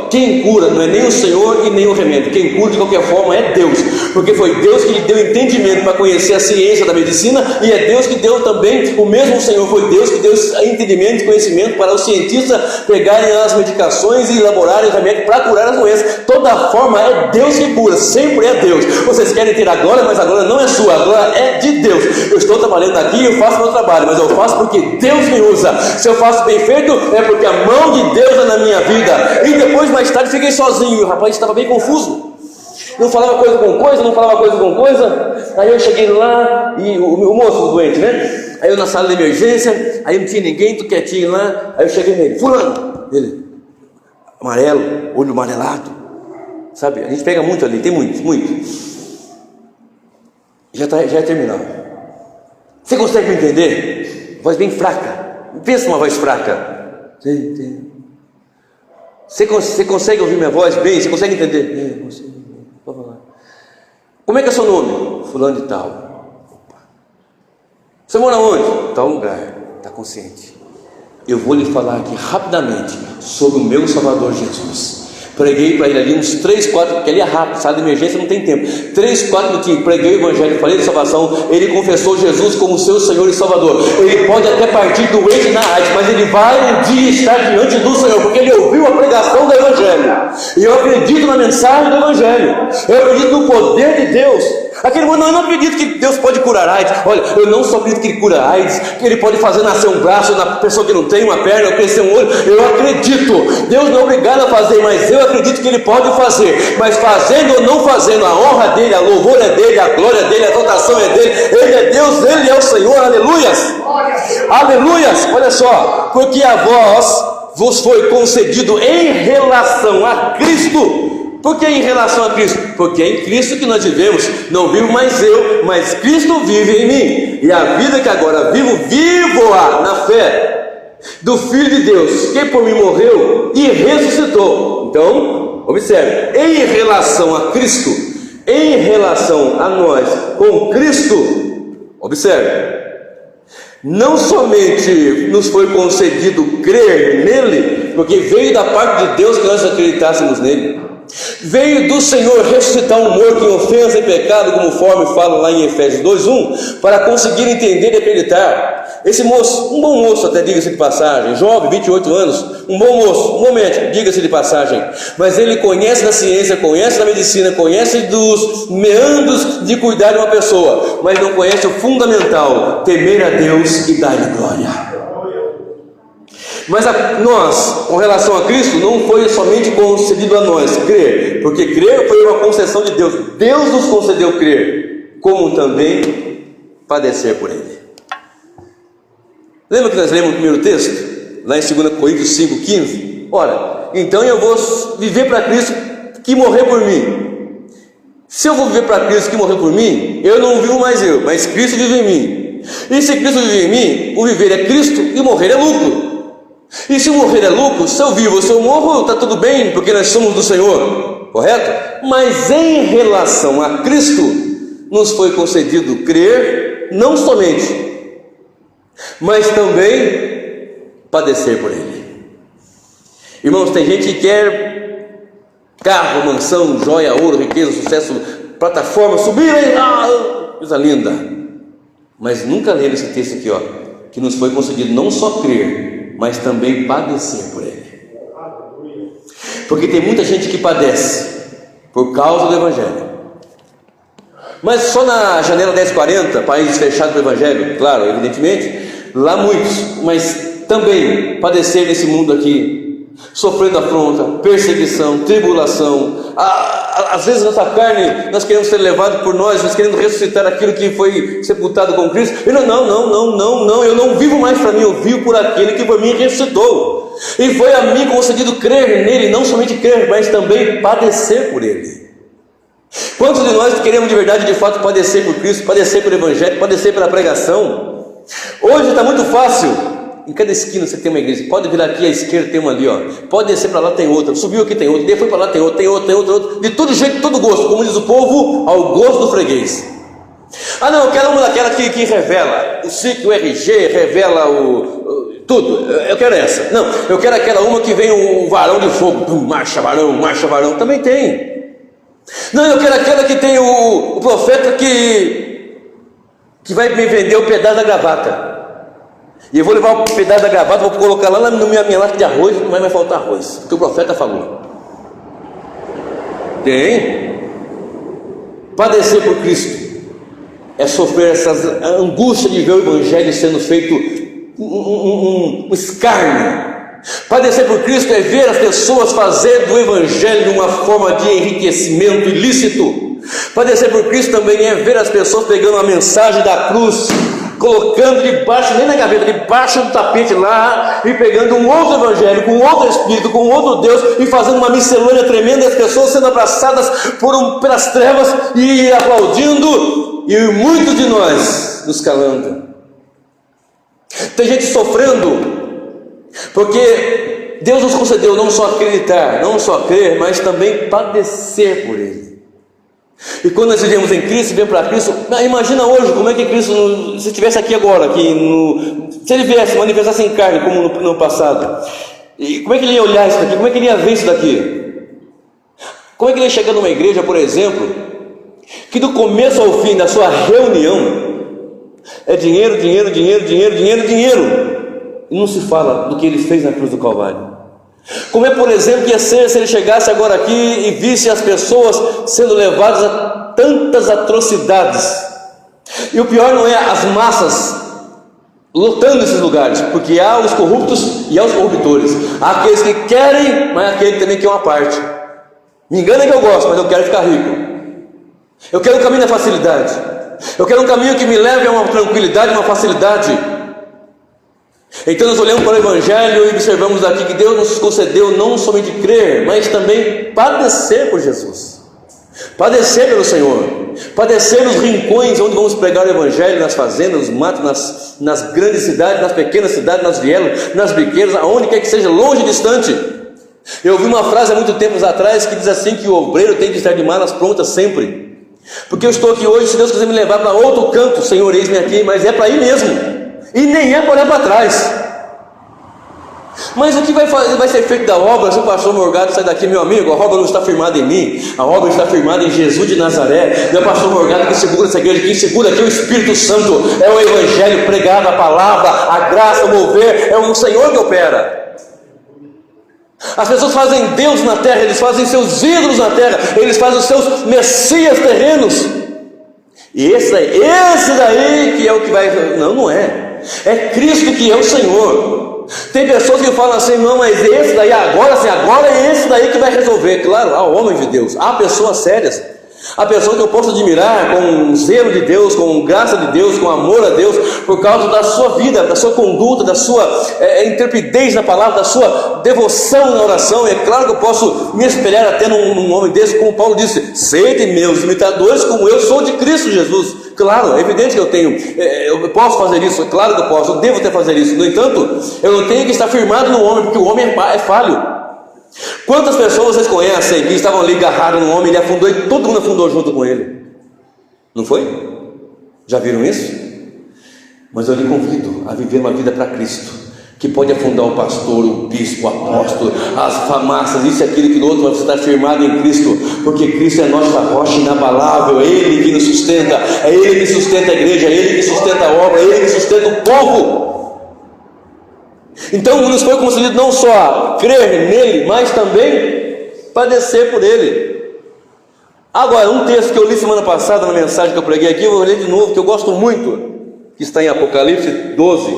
quem cura não é nem o Senhor e nem o remédio. Quem cura de qualquer forma é Deus, porque foi Deus que lhe deu entendimento para conhecer a ciência da medicina, e é Deus que deu também, o mesmo Senhor foi Deus que deu entendimento e conhecimento para os cientistas pegarem as medicações e elaborarem o remédio para curar as doenças. Toda forma é Deus que cura, sempre é Deus. Vocês querem ter a glória, mas a glória não é sua, a glória é de Deus. Eu estou trabalhando aqui, eu faço meu trabalho, mas eu faço porque Deus me usa. Se eu faço bem feito, é porque a mão de Deus é na minha vida. E depois, mais tarde, fiquei sozinho. E o rapaz estava bem confuso. Não falava coisa com coisa, não falava coisa com coisa. Aí eu cheguei lá, e o moço doente, né? Aí eu na sala de emergência, aí não tinha ninguém, tô quietinho lá. Aí eu cheguei nele: fulano. Ele, amarelo, olho amarelado. Sabe, a gente pega muito ali, tem muito. Já é terminal. Você consegue me entender? Voz bem fraca. Pensa uma voz fraca. Sim. Você consegue ouvir minha voz bem? Você consegue entender? Consigo. Vamos lá. Como é que é seu nome? Fulano de tal. Opa. Você mora onde? Tal lugar. Está consciente? Eu vou lhe falar aqui rapidamente sobre o meu Salvador Jesus. Preguei para ele ali uns 3, 4, porque ali é rápido, sala de emergência não tem tempo. 3, 4 minutinhos, preguei o evangelho, falei de salvação. Ele confessou Jesus como seu Senhor e Salvador. Ele pode até partir doente na AIDS, mas ele vai um dia estar diante do Senhor, porque ele ouviu a pregação do evangelho. E eu acredito na mensagem do evangelho. Eu acredito no poder de Deus. Aquele mundo, eu não acredito que Deus pode curar AIDS. Olha, eu não só acredito que Ele cura AIDS, que Ele pode fazer nascer um braço na pessoa que não tem uma perna, ou crescer um olho. Eu acredito. Deus não é obrigado a fazer, mas eu acredito que Ele pode fazer. Mas fazendo ou não fazendo, a honra dEle, a louvor é dEle, a glória dEle, a exaltação é dEle. Ele é Deus, Ele é o Senhor. Aleluias. Aleluias. Olha só, porque a vós vos foi concedido em relação a Cristo. Por que em relação a Cristo? Porque é em Cristo que nós vivemos. Não vivo mais eu, mas Cristo vive em mim. E a vida que agora vivo-a na fé do Filho de Deus, que por mim morreu e ressuscitou. Então, observe, em relação a Cristo, em relação a nós com Cristo, observe, não somente nos foi concedido crer nele, porque veio da parte de Deus que nós acreditássemos nele. Veio do Senhor ressuscitar um morto em ofensa e pecado, conforme fala lá em Efésios 2:1, para conseguir entender e acreditar. Esse moço, um bom moço até, diga-se de passagem, jovem, 28 anos, um bom moço, um bom médico, diga-se de passagem, mas ele conhece da ciência, conhece da medicina, conhece dos meandros de cuidar de uma pessoa, mas não conhece o fundamental, temer a Deus e dar-lhe glória. Mas nós, com relação a Cristo, não foi somente concedido a nós crer, porque crer foi uma concessão de Deus. Deus nos concedeu crer, como também padecer por Ele. Lembra que nós lemos no primeiro texto? Lá em 2 Coríntios 5,15? Ora, então eu vou viver para Cristo que morrer por mim. Se eu vou viver para Cristo que morrer por mim, eu não vivo mais eu, mas Cristo vive em mim. E se Cristo vive em mim, o viver é Cristo e o morrer é lucro. E se o morrer é lucro, se eu vivo ou se eu morro, está tudo bem, porque nós somos do Senhor, correto? Mas em relação a Cristo, nos foi concedido crer, não somente, mas também padecer por Ele. Irmãos, tem gente que quer carro, mansão, joia, ouro, riqueza, sucesso, plataforma, subir aí, coisa linda. Mas nunca leram esse texto aqui, ó, que nos foi concedido não só crer, mas também padecer por Ele. Porque tem muita gente que padece por causa do Evangelho, mas só na janela 1040, países fechados do Evangelho, claro, evidentemente, lá muitos, mas também padecer nesse mundo aqui, sofrendo afronta, perseguição, tribulação. Às vezes nossa carne, nós queremos ser levados por nós queremos ressuscitar aquilo que foi sepultado com Cristo. E não, eu não vivo mais para mim, eu vivo por aquele que por mim ressuscitou. E foi a mim concedido crer nele, não somente crer, mas também padecer por Ele. Quantos de nós queremos de verdade, de fato, padecer por Cristo, padecer pelo Evangelho, padecer pela pregação? Hoje está muito fácil. Em cada esquina você tem uma igreja. Pode virar aqui à esquerda, tem uma ali, ó. Pode descer para lá, tem outra. Subiu aqui, tem outra. Foi para lá, tem outra. De todo jeito, de todo gosto. Como diz o povo, ao gosto do freguês. Não, eu quero uma daquela que revela o SIC, o RG, revela tudo. Eu quero essa. Não, eu quero aquela uma que vem o varão de fogo. Marcha varão. Também tem. Não, eu quero aquela que tem o profeta que vai me vender o pedaço da gravata. E eu vou levar o pedaço da gravata, vou colocar lá na minha lata de arroz, não vai faltar arroz, porque o profeta falou. Tem. Padecer por Cristo é sofrer essa angústia de ver o Evangelho sendo feito um escárnio. Padecer por Cristo é ver as pessoas fazer do Evangelho uma forma de enriquecimento ilícito. Padecer por Cristo também é ver as pessoas pegando a mensagem da cruz, colocando debaixo, nem na gaveta, debaixo do tapete lá, e pegando um outro evangelho, com outro espírito, com outro Deus, e fazendo uma miscelânea tremenda, as pessoas sendo abraçadas pelas trevas e aplaudindo, e muitos de nós nos calando. Tem gente sofrendo porque Deus nos concedeu não só acreditar, não só crer, mas também padecer por Ele. E quando nós vivemos em Cristo, vem para Cristo, imagina hoje como é que Cristo, se estivesse aqui agora, se Ele viesse, manifestasse em carne, como no passado, e como é que Ele ia olhar isso daqui, como é que Ele ia ver isso daqui? Como é que Ele ia chegar numa igreja, por exemplo, que do começo ao fim da sua reunião é dinheiro, e não se fala do que Ele fez na cruz do Calvário? Como é, por exemplo, que ia ser se Ele chegasse agora aqui e visse as pessoas sendo levadas a tantas atrocidades? E o pior não é as massas lotando esses lugares, porque há os corruptos e há os corruptores. Há aqueles que querem, mas há aquele que também quer uma parte. Me engana que eu gosto, mas eu quero ficar rico. Eu quero um caminho da facilidade. Eu quero um caminho que me leve a uma tranquilidade, uma facilidade. Então nós olhamos para o Evangelho e observamos aqui que Deus nos concedeu não somente crer, mas também padecer por Jesus, padecer pelo Senhor, padecer nos rincões onde vamos pregar o Evangelho, nas fazendas, nos matos, nas grandes cidades, nas pequenas cidades, nas vielas, nas biqueiras, aonde quer que seja, longe e distante. Eu ouvi uma frase há muito tempo atrás que diz assim, que o obreiro tem que estar de malas prontas sempre, porque eu estou aqui hoje, se Deus quiser me levar para outro canto, Senhor, eis-me aqui, mas é para ir mesmo. E nem é para olhar para trás. Mas o que vai ser feito da obra se o pastor Morgado sai daqui, meu amigo? A obra não está firmada em mim, a obra está firmada em Jesus de Nazaré. Não é o pastor Morgado que segura essa igreja, quem segura aqui é o Espírito Santo, é o Evangelho pregado, a palavra, a graça, o mover, é o Senhor que opera. As pessoas fazem Deus na terra, eles fazem seus ídolos na terra, eles fazem os seus messias terrenos. E esse daí que é o que vai... Não é. É Cristo que é o Senhor. Tem pessoas que falam assim, não, mas esse daí agora é esse daí que vai resolver. Claro, há homens de Deus, há pessoas sérias, há pessoas que eu posso admirar com zelo de Deus, com graça de Deus, com amor a Deus, por causa da sua vida, da sua conduta, da sua intrepidez na palavra, da sua devoção na oração. É claro que eu posso me espelhar até num homem desse, como Paulo disse, sede meus imitadores como eu sou de Cristo Jesus. Claro, é evidente que eu posso fazer isso, é claro que eu posso, eu devo até fazer isso. No entanto, eu não tenho que estar firmado no homem, porque o homem é falho. Quantas pessoas vocês conhecem que estavam ali agarrados no homem, ele afundou e todo mundo afundou junto com ele? Não foi? Já viram isso? Mas eu lhe convido a viver uma vida para Cristo, que pode afundar o pastor, o bispo, o apóstolo, as farmácias, isso e aquilo outro, mas você está firmado em Cristo, porque Cristo é a nossa rocha inabalável, é Ele que nos sustenta, é Ele que sustenta a igreja, é Ele que sustenta a obra, é Ele que sustenta o povo. Então nos foi concedido não só crer nele, mas também padecer por ele. Agora, um texto que eu li semana passada na mensagem que eu preguei aqui, eu vou ler de novo, que eu gosto muito, que está em Apocalipse 12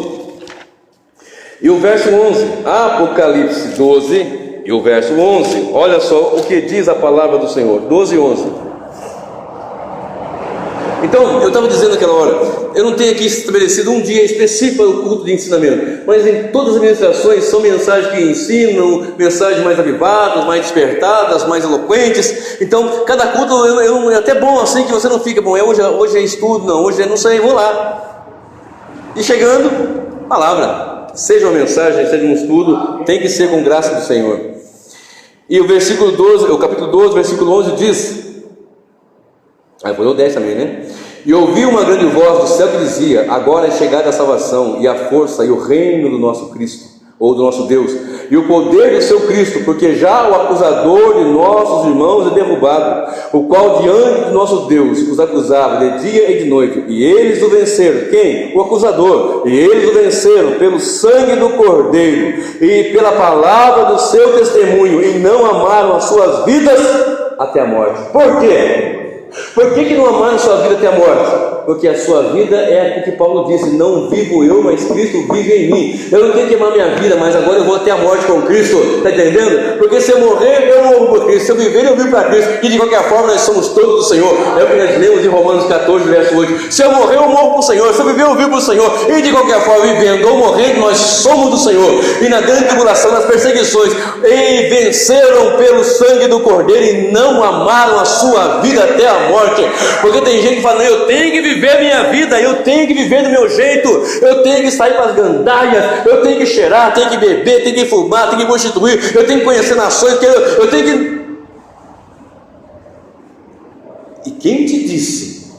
e o verso 11. Apocalipse 12 e o verso 11. Olha só o que diz a palavra do Senhor, 12 e 11. Então, eu estava dizendo naquela hora, eu não tenho aqui estabelecido um dia específico para o culto de ensinamento, mas em todas as ministrações são mensagens que ensinam, mensagens mais avivadas, mais despertadas, mais eloquentes. Então, cada culto é até bom assim, que você não fica, bom, hoje é estudo, não, hoje é não sei, vou lá. E chegando, palavra, seja uma mensagem, seja um estudo, tem que ser com graça do Senhor. E o versículo 12, o capítulo 12, versículo 11 diz... Aí foi o 10 também, né? E ouvi uma grande voz do céu que dizia: agora é chegada a salvação e a força e o reino do nosso Cristo, ou do nosso Deus, e o poder do seu Cristo, porque já o acusador de nossos irmãos é derrubado, o qual diante de nosso Deus os acusava de dia e de noite, e eles o venceram. Quem? O acusador. E eles o venceram pelo sangue do Cordeiro e pela palavra do seu testemunho, e não amaram as suas vidas até a morte. Por quê? Por que não amaram a sua vida até a morte? Porque a sua vida é o que Paulo disse: não vivo eu, mas Cristo vive em mim. Eu não tenho que amar minha vida, mas agora eu vou até a morte com Cristo. Está entendendo? Porque se eu morrer, eu morro por Cristo. Se eu viver, eu vivo para Cristo. E de qualquer forma, nós somos todos do Senhor. É o que nós lemos em Romanos 14, verso 8. Se eu morrer, eu morro para o Senhor. Se eu viver, eu vivo para o Senhor. E de qualquer forma, vivendo ou morrendo, nós somos do Senhor. E na grande tribulação, nas perseguições, e venceram pelo sangue do Cordeiro e não amaram a sua vida até a morte. Porque tem gente que fala: não, eu tenho que viver a minha vida, eu tenho que viver do meu jeito, eu tenho que sair para as gandaias, eu tenho que cheirar, tenho que beber, tenho que fumar, tenho que prostituir, eu tenho que conhecer nações, eu tenho que... E quem te disse?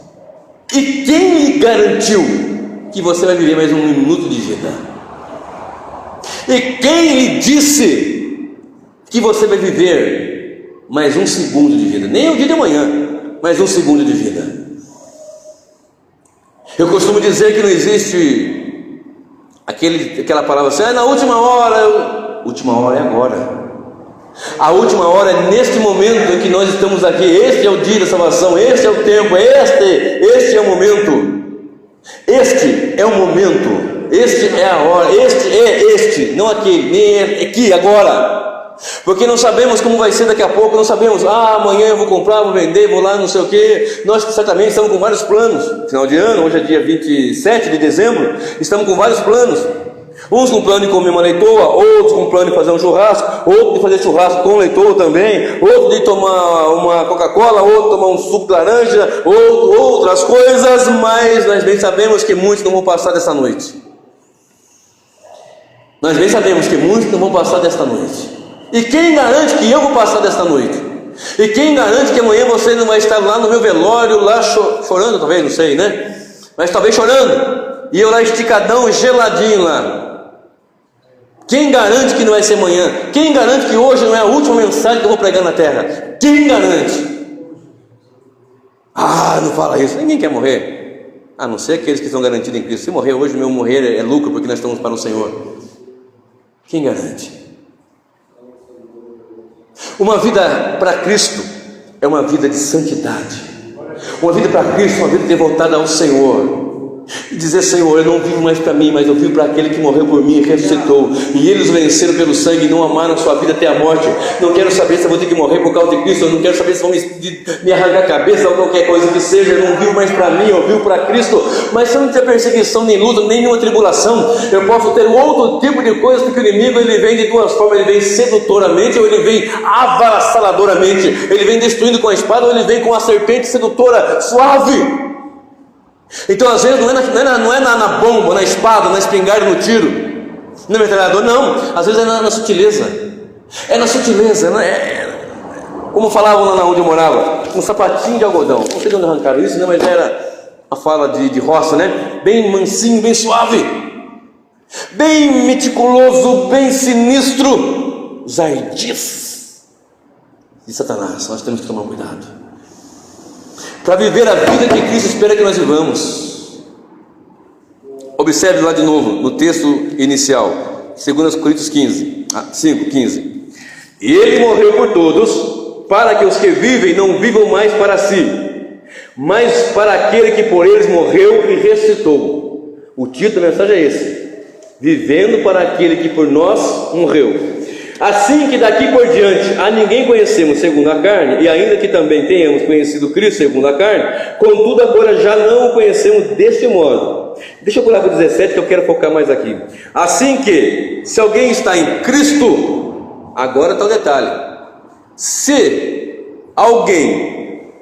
E quem lhe garantiu que você vai viver mais um minuto de vida? E quem lhe disse que você vai viver mais um segundo de vida? Nem o dia de amanhã, mais um segundo de vida. Eu costumo dizer que não existe aquela palavra assim: na última hora. Última hora é agora. A última hora é neste momento em que nós estamos aqui. Este é o dia da salvação, este é o tempo, este é o momento. Este é o momento, este é a hora, este, não aquele, nem é aqui, agora. Porque não sabemos como vai ser daqui a pouco, não sabemos, amanhã eu vou comprar, vou vender, vou lá, não sei o que. Nós certamente estamos com vários planos, final de ano, hoje é dia 27 de dezembro, estamos com vários planos. Uns com plano de comer uma leitoa, outros com plano de fazer um churrasco, outros de fazer churrasco com leitoa também, outros de tomar uma Coca-Cola, outros tomar um suco de laranja, outras coisas, mas nós bem sabemos que muitos não vão passar dessa noite. Nós bem sabemos que muitos não vão passar desta noite. E quem garante que eu vou passar desta noite? E quem garante que amanhã você não vai estar lá no meu velório, lá chorando, talvez, não sei, né? Mas talvez chorando, e eu lá esticadão, geladinho lá. Quem garante que não vai ser amanhã? Quem garante que hoje não é a última mensagem que eu vou pregar na terra? Quem garante? Ah, não fala isso. Ninguém quer morrer, a não ser aqueles que estão garantidos em Cristo. Se morrer hoje, meu morrer é lucro, porque nós estamos para o Senhor. Quem garante? Uma vida para Cristo é uma vida de santidade. Uma vida para Cristo é uma vida devotada ao Senhor. E dizer: Senhor, eu não vivo mais para mim, mas eu vivo para aquele que morreu por mim e ressuscitou, e eles venceram pelo sangue e não amaram a sua vida até a morte. Não quero saber se eu vou ter que morrer por causa de Cristo, eu não quero saber se vão me arrancar a cabeça ou qualquer coisa que seja. Eu não vivo mais para mim, eu vivo para Cristo. Mas se eu não tiver perseguição, nem luta, nem nenhuma tribulação, eu posso ter outro tipo de coisa, porque o inimigo ele vem de duas formas: ele vem sedutoramente ou ele vem avassaladoramente. Ele vem destruindo com a espada ou ele vem com a serpente sedutora suave. Então às vezes não é na bomba, na espada, na espingarda, no tiro, no metralhador, não. Às vezes é na sutileza. É na sutileza, como falavam lá onde eu morava, um sapatinho de algodão. Não sei de onde arrancaram isso, né? Mas era a fala de roça, né? Bem mansinho, bem suave, bem meticuloso, bem sinistro. Os ardis de Satanás. Nós temos que tomar cuidado para viver a vida que Cristo espera que nós vivamos. Observe lá de novo, no texto inicial, 2 Coríntios 5:15. E ele morreu por todos, para que os que vivem não vivam mais para si, mas para aquele que por eles morreu e ressuscitou. O título da mensagem é esse: vivendo para aquele que por nós morreu. Assim que daqui por diante a ninguém conhecemos segundo a carne, e ainda que também tenhamos conhecido Cristo segundo a carne, contudo agora já não o conhecemos deste modo. Deixa eu pular para o 17, que eu quero focar mais aqui. Assim que, se alguém está em Cristo, agora está o detalhe: se alguém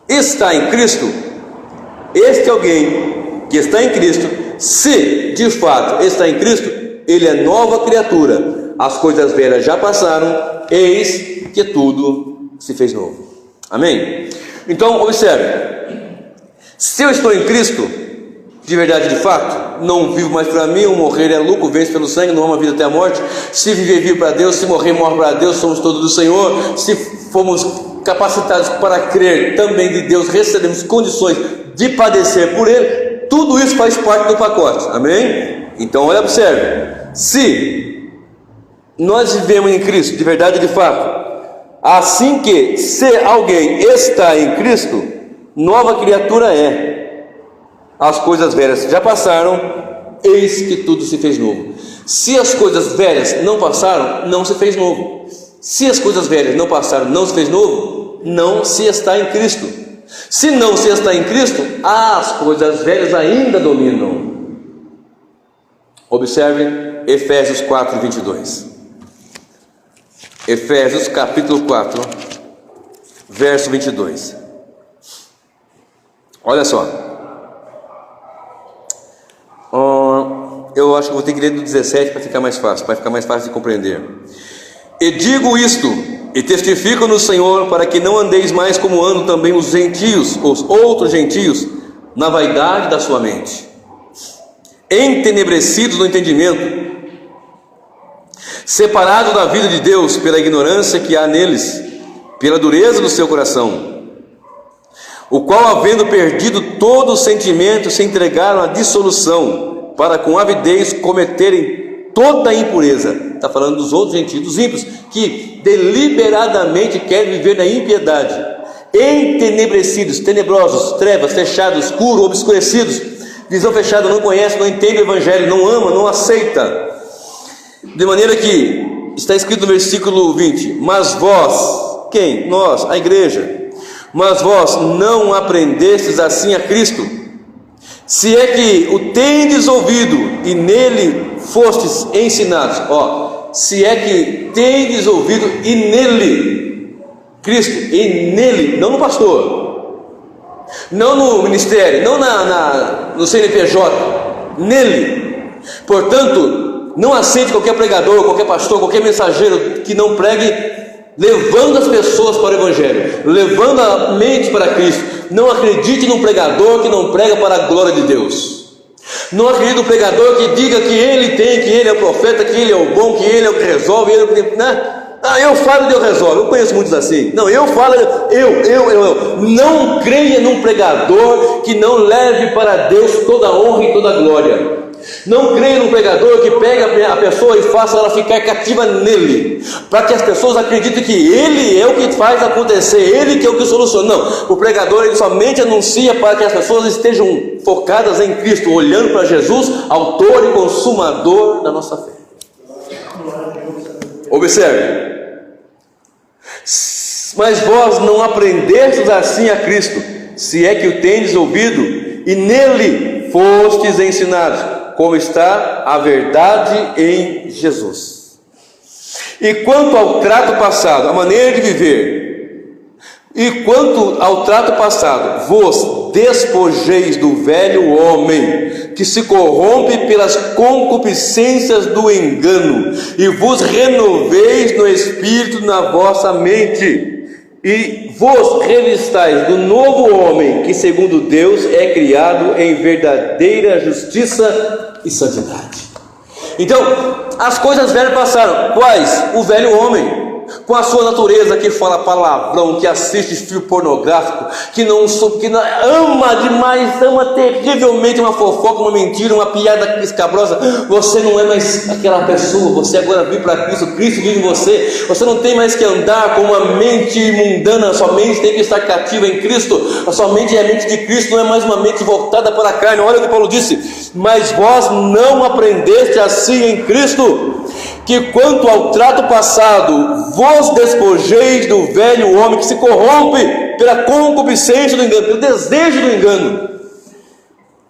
está em Cristo, este alguém que está em Cristo, se de fato está em Cristo, ele é nova criatura. As coisas velhas já passaram, eis que tudo se fez novo. Amém? Então observe: se eu estou em Cristo, de verdade, de fato, não vivo mais para mim, o morrer é lucro, venço pelo sangue, não amo a vida até a morte. Se viver, vivo para Deus, se morrer, morre para Deus, somos todos do Senhor. Se fomos capacitados para crer também de Deus, recebemos condições de padecer por Ele. Tudo isso faz parte do pacote. Amém? Então olha, observe: se nós vivemos em Cristo, de verdade e de fato, assim que, se alguém está em Cristo, nova criatura é. As coisas velhas já passaram, eis que tudo se fez novo. Se as coisas velhas não passaram, não se fez novo. Se as coisas velhas não passaram, não se fez novo, não se está em Cristo. Se não se está em Cristo, as coisas velhas ainda dominam. Observe Efésios 4:22. Efésios capítulo 4, verso 22. Olha só. Eu acho que vou ter que ler do 17 para ficar mais fácil de compreender. E digo isto, e testifico no Senhor, para que não andeis mais como andam também os gentios, os outros gentios, na vaidade da sua mente, entenebrecidos no entendimento, separados da vida de Deus pela ignorância que há neles, pela dureza do seu coração, o qual, havendo perdido todo o sentimento, se entregaram à dissolução, para com avidez cometerem toda a impureza. Está falando dos outros gentios, dos ímpios, que deliberadamente querem viver na impiedade, entenebrecidos, tenebrosos, trevas, fechados, escuro, obscurecidos, visão fechada, não conhece, não entende o evangelho, não ama, não aceita. De maneira que está escrito no versículo 20: mas vós, quem? Nós, a igreja. Mas vós não aprendestes assim a Cristo, se é que o tendes ouvido e nele fostes ensinados. Se é que tendes ouvido e nele, Cristo, e nele, não no pastor, não no ministério, não no CNPJ, nele. Portanto, não aceite qualquer pregador, qualquer pastor, qualquer mensageiro que não pregue levando as pessoas para o evangelho, levando a mente para Cristo. Não acredite num pregador que não prega para a glória de Deus. Não acredito no pregador que diga que ele tem, que ele é o profeta, que ele é o bom, que ele é o que resolve, ele é o que tem, né? Ah, eu falo e Deus resolve. Eu conheço muitos assim. Não, eu falo, eu. Não creia num pregador que não leve para Deus toda a honra e toda a glória. Não creia num pregador que pega a pessoa e faça ela ficar cativa nele, para que as pessoas acreditem que ele é o que faz acontecer, ele que é o que soluciona. Não, o pregador ele somente anuncia para que as pessoas estejam focadas em Cristo, olhando para Jesus, autor e consumador da nossa fé. Observe: mas vós não aprendestes assim a Cristo, se é que o tendes ouvido e nele fostes ensinados, como está a verdade em Jesus. E quanto ao trato passado, a maneira de viver, vos despojeis do velho homem, que se corrompe pelas concupiscências do engano, e vos renoveis no espírito na vossa mente, e vos revistais do novo homem, que segundo Deus é criado em verdadeira justiça e santidade. Então, as coisas velhas passaram. Quais? O velho homem, com a sua natureza que fala palavrão, que assiste filme pornográfico, que não ama demais, ama terrivelmente uma fofoca, uma mentira, uma piada escabrosa. Você não é mais aquela pessoa, você agora vive para Cristo, Cristo vive em você. Você não tem mais que andar com uma mente mundana, sua mente tem que estar cativa em Cristo. A sua mente é a mente de Cristo, não é mais uma mente voltada para a carne. Olha o que Paulo disse: mas vós não aprendeste assim em Cristo, que quanto ao trato passado, vos despojeis do velho homem que se corrompe pela concupiscência do engano, pelo desejo do engano,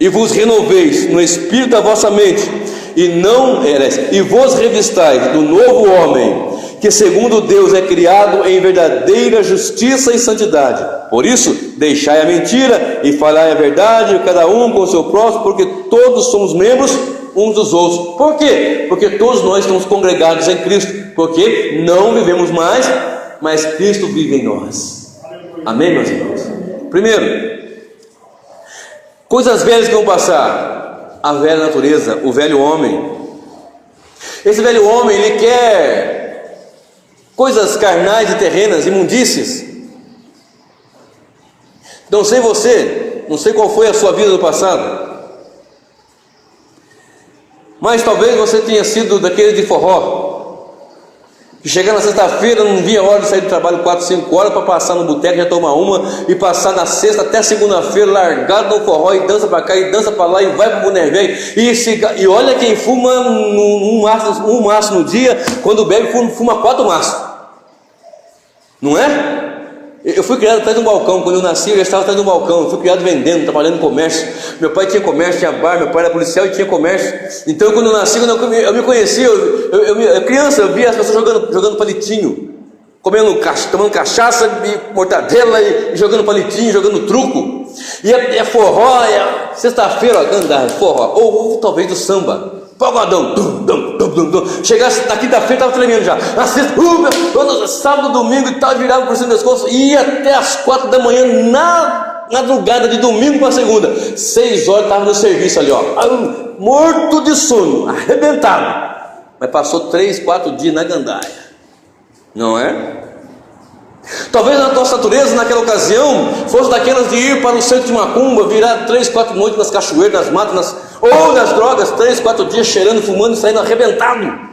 e vos renoveis no espírito da vossa mente, e vos revistais do novo homem, que segundo Deus é criado em verdadeira justiça e santidade. Por isso, deixai a mentira e falai a verdade, cada um com o seu próximo, porque todos somos membros uns dos outros. Por quê? Porque todos nós estamos congregados em Cristo, porque não vivemos mais, mas Cristo vive em nós. Amém, meus irmãos? Primeiro, coisas velhas que vão passar: a velha natureza, o velho homem. Esse velho homem, ele quer coisas carnais e terrenas, imundícias. Não sei você, não sei qual foi a sua vida no passado, mas talvez você tenha sido daquele de forró, que chegar na sexta-feira não via a hora de sair do trabalho 4, 5 horas para passar no boteco, já tomar uma, e passar na sexta até segunda-feira largado no forró, e dança para cá, e dança para lá, e vai para o boné velho, e olha quem fuma um maço no dia, quando bebe fuma 4 maços, não é? Eu fui criado atrás de um balcão. Quando eu nasci, eu já estava atrás de um balcão. Eu fui criado vendendo, trabalhando no comércio. Meu pai tinha comércio, tinha bar. Meu pai era policial e tinha comércio. Então, quando eu nasci, quando eu me conheci, criança, eu via as pessoas jogando palitinho, tomando cachaça e mortadela, e jogando palitinho, jogando truco. E é forró, sexta-feira, gandar, forró, ou talvez do samba, pagodão, chegasse na quinta-feira, estava tremendo já, na sexta, sábado, domingo e tal, virava por cima das costas, e ia até as 4 da manhã, na madrugada de domingo para segunda, 6 horas estava no serviço ali, ó, morto de sono, arrebentado, mas passou 3, 4 dias na gandaia, não é? Talvez a nossa natureza naquela ocasião fosse daquelas de ir para o centro de macumba, virar 3, 4 noites nas cachoeiras, nas matas, ou nas drogas, 3, 4 dias cheirando, fumando e saindo arrebentado,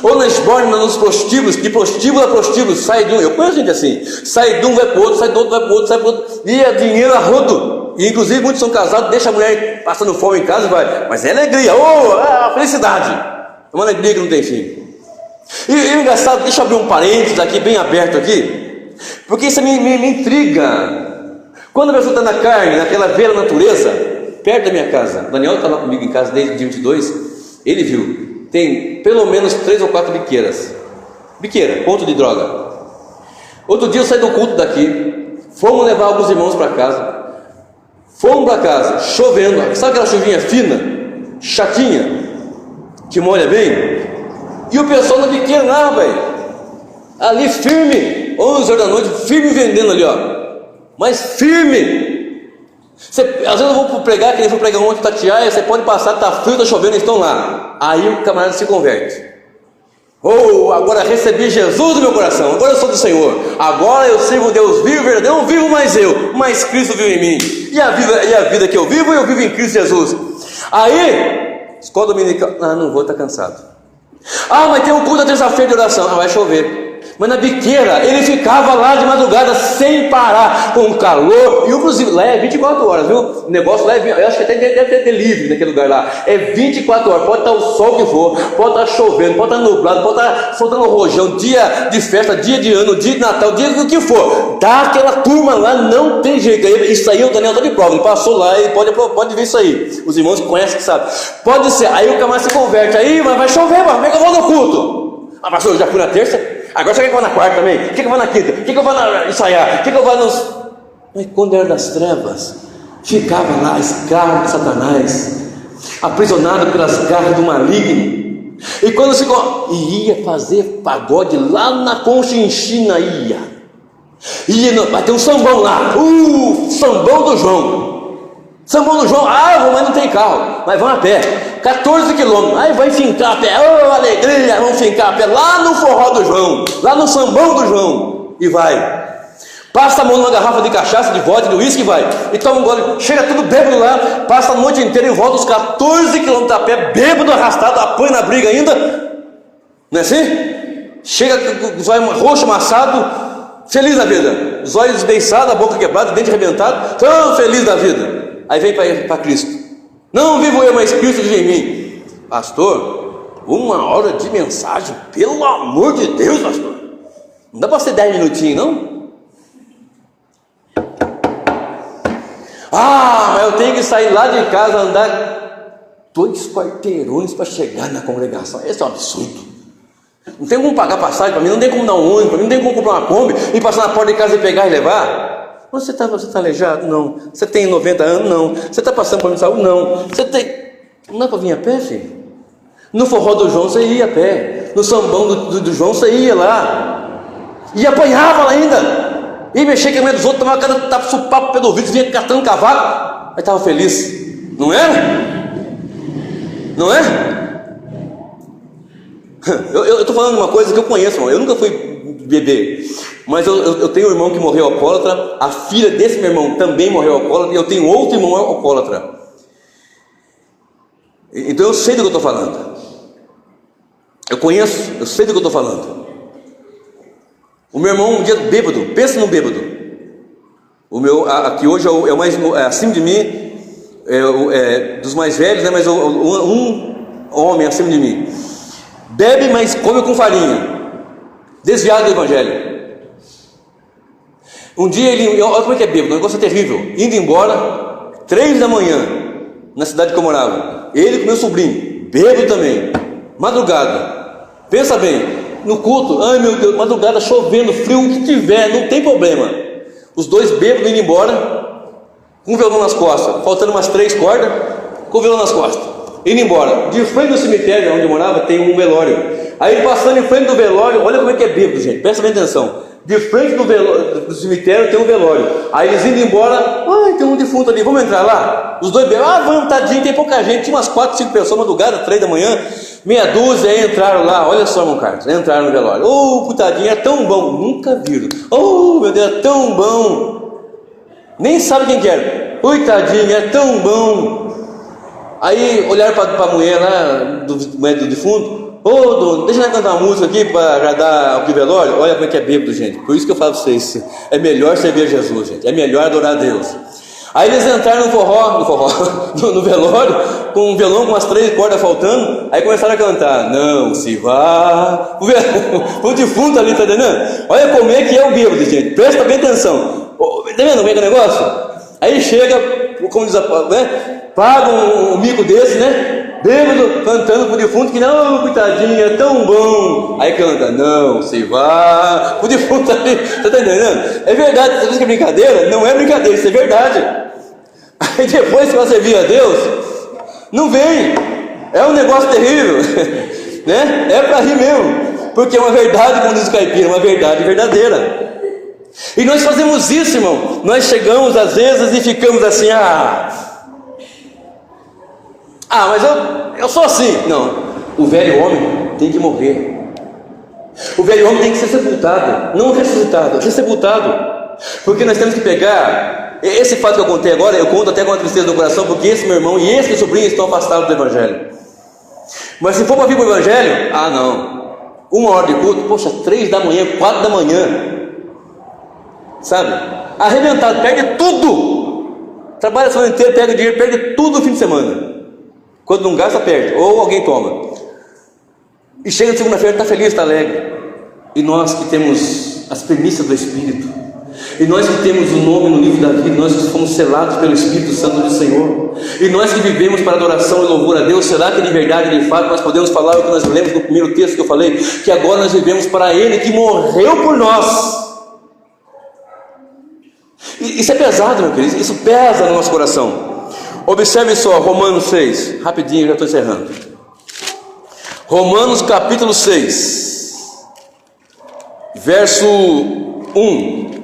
ou na esborna, nos prostíbulos, de prostíbulo a prostíbulo, sai de um, eu conheço gente assim, sai de um, vai para o outro, sai do outro, vai para o outro, sai para o outro, e é dinheiro a rodo, e inclusive muitos são casados, deixa a mulher passando fome em casa e vai, mas é alegria, a felicidade, é uma alegria que não tem fim. E o engraçado, deixa eu abrir um parênteses aqui, bem aberto aqui, porque isso me intriga. Quando a pessoa está na carne, naquela velha natureza, perto da minha casa, o Daniel está lá comigo em casa desde o dia 22, ele viu, tem pelo menos 3 ou 4 biqueira, ponto de droga. Outro dia eu saí do culto daqui, fomos levar alguns irmãos para casa, chovendo, sabe aquela chuvinha fina, chatinha, que molha bem? E o pessoal na biqueira lá, velho, ali firme, 11 horas da noite, firme vendendo ali, ó, mas firme, Às vezes eu vou pregar, que nem vou pregar ontem, Tatiaia, você pode passar, está frio, está chovendo, eles estão lá. Aí o camarada se converte. Agora recebi Jesus no meu coração, agora eu sou do Senhor, agora eu sirvo Deus vivo, verdadeiro, não vivo mais eu, mas Cristo vive em mim. E a vida que eu vivo em Cristo Jesus. Aí, escola dominical, não vou, estar cansado. Mas tem um culto da terça-feira de oração, vai chover. Mas na biqueira, ele ficava lá de madrugada sem parar, com calor, e inclusive lá é 24 horas, viu? O negócio lá eu acho que até deve ter delivery naquele lugar lá, é 24 horas, pode estar o sol que for, pode estar chovendo, pode estar nublado, pode estar soltando rojão, dia de festa, dia de ano, dia de Natal, dia do que for, dá aquela turma lá, não tem jeito. Isso aí o Daniel está de prova, ele passou lá, ele pode ver isso aí, os irmãos que conhecem que sabem, pode ser. Aí o camarada se converte, aí mas vai chover, mas como é que eu vou no culto? Pastor, eu já fui na terça, agora você quer que eu vá na quarta também? Quer que eu vá na quinta? Quer que eu vá ensaiar? Quer que eu vá nos... Mas quando era das trevas, ficava lá escravo de Satanás, aprisionado pelas garras do maligno. E quando ia fazer pagode lá na Conchinchina, vai ter um sambão lá, sambão do João. Sambão do João, mas não tem carro, mas vão a pé, 14 quilômetros, aí vai fincar a pé, alegria, vão fincar a pé, lá no forró do João, lá no sambão do João, e vai, passa a mão numa garrafa de cachaça, de vodka, de uísque, vai, e toma um gole, chega tudo bêbado lá, passa a noite inteira e volta os 14 quilômetros a pé, bêbado, arrastado, apanha na briga ainda, não é assim? Chega com o zóio roxo, amassado, feliz da vida, os olhos desbeiçados, a boca quebrada, dente arrebentado, tão feliz da vida. Aí vem para Cristo. Não vivo eu, mas Cristo vive em mim. Pastor, 1 hora de mensagem, pelo amor de Deus, pastor. Não dá para ser 10 minutinhos, não? Mas eu tenho que sair lá de casa, andar 2 quarteirões para chegar na congregação. Esse é um absurdo. Não tem como pagar passagem para mim, não tem como dar um ônibus para mim, não tem como comprar uma Kombi e passar na porta de casa e pegar e levar. Você está aleijado? Não. Você tem 90 anos? Não. Você está passando por saúde? Não. Não dá para vir a pé, filho? No forró do João você ia a pé. No sambão do João você ia lá. E apanhava lá ainda. E mexia com a mulher dos outros, tomava cada tapa, papo pelo ouvido, vinha catando cavaco. Aí estava feliz. Não era? Não é? Eu estou falando uma coisa que eu conheço, irmão. Eu nunca fui bebê, mas eu tenho um irmão que morreu alcoólatra, a filha desse meu irmão também morreu alcoólatra, e eu tenho outro irmão alcoólatra. Então eu sei do que eu estou falando, eu sei do que eu estou falando. O meu irmão um dia bêbado, pensa no bêbado, aqui hoje é o mais acima de mim, dos mais velhos, né, mas um homem acima de mim, bebe, mas come com farinha, desviado do evangelho. Um dia olha como é que é bêbado, o negócio é terrível, indo embora, 3 da manhã, na cidade que eu morava, ele com meu sobrinho, bêbado também, madrugada, pensa bem, no culto, ai meu Deus, madrugada, chovendo, frio, o que tiver, não tem problema, os dois bêbados indo embora, com o violão nas costas, faltando umas 3 cordas, com o violão nas costas, indo embora, de frente do cemitério onde eu morava, tem um velório. Aí passando em frente do velório, olha como é que é bêbado, gente, presta bem atenção. De frente do cemitério tem um velório. Aí eles indo embora, tem um defunto ali, vamos entrar lá? Os dois bêbados, vamos, tadinho, tem pouca gente, tinha umas 4, 5 pessoas, madrugada, 3 da manhã, meia dúzia, aí entraram lá, olha só, irmão Carlos, entraram no velório. Coitadinho, é tão bom, nunca viram. Meu Deus, é tão bom. Nem sabe quem que era. Coitadinho, é tão bom. Aí olharam para a mulher lá, do defunto. Dono, deixa eu cantar uma música aqui para agradar o velório. Olha como é que é bêbado, gente. Por isso que eu falo para vocês, é melhor servir a Jesus, gente. É melhor adorar a Deus. Aí eles entraram no velório, com um violão com umas 3 cordas faltando. Aí começaram a cantar, não se vá. O defunto ali, tá entendendo? Olha como é que é o bêbado, gente. Presta bem atenção. Tá vendo como é que é o negócio? Aí chega, como diz paga um mico desse, né? Bêbado, cantando pro defunto, que não, coitadinho, é tão bom. Aí canta, não se vá. O defunto ali, você tá entendendo? É verdade, você diz que é brincadeira? Não é brincadeira, isso é verdade. Aí depois que você vira Deus, não vem. É um negócio terrível, né? É para rir mesmo, porque é uma verdade, como diz o caipira, uma verdade verdadeira. E nós fazemos isso, irmão. Nós chegamos às vezes e ficamos assim, mas eu sou assim. Não, o velho homem tem que morrer. O velho homem tem que ser sepultado, não ressuscitado, ser sepultado. Porque nós temos que pegar esse fato que eu contei agora. Eu conto até com uma tristeza no coração, porque esse meu irmão e esse meu sobrinho estão afastados do Evangelho. Mas se for para vir para o Evangelho, não. 1 hora de culto, poxa, 3 da manhã, 4 da manhã, sabe? Arrebentado, perde tudo. Trabalha a semana inteira, pega dinheiro, perde tudo no fim de semana. Quando não gasta, perde, ou alguém toma. E chega na segunda-feira, está feliz, está alegre. E nós que temos as premissas do Espírito, e nós que temos o nome no livro da vida, nós que fomos selados pelo Espírito Santo do Senhor, e nós que vivemos para adoração e louvor a Deus, será que de verdade, de fato, nós podemos falar o que nós lemos no primeiro texto que eu falei, que agora nós vivemos para Ele que morreu por nós? Isso é pesado, meu querido, isso pesa no nosso coração. Observe só, Romanos 6, rapidinho, já estou encerrando. Romanos capítulo 6, verso 1.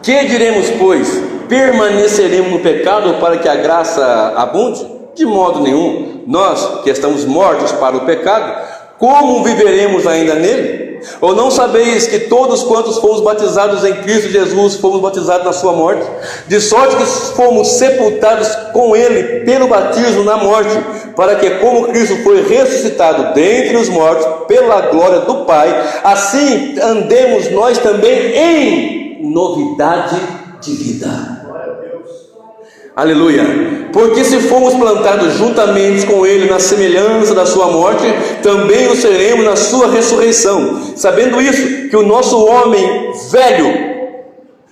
Que diremos, pois? Permaneceremos no pecado para que a graça abunde? De modo nenhum. Nós que estamos mortos para o pecado, como viveremos ainda nele? Ou não sabeis que todos quantos fomos batizados em Cristo Jesus, fomos batizados na sua morte? De sorte que fomos sepultados com Ele pelo batismo na morte, para que, como Cristo foi ressuscitado dentre os mortos pela glória do Pai, assim andemos nós também em novidade de vida. Aleluia. Porque se fomos plantados juntamente com Ele na semelhança da sua morte, também o seremos na sua ressurreição. Sabendo isso, que o nosso homem velho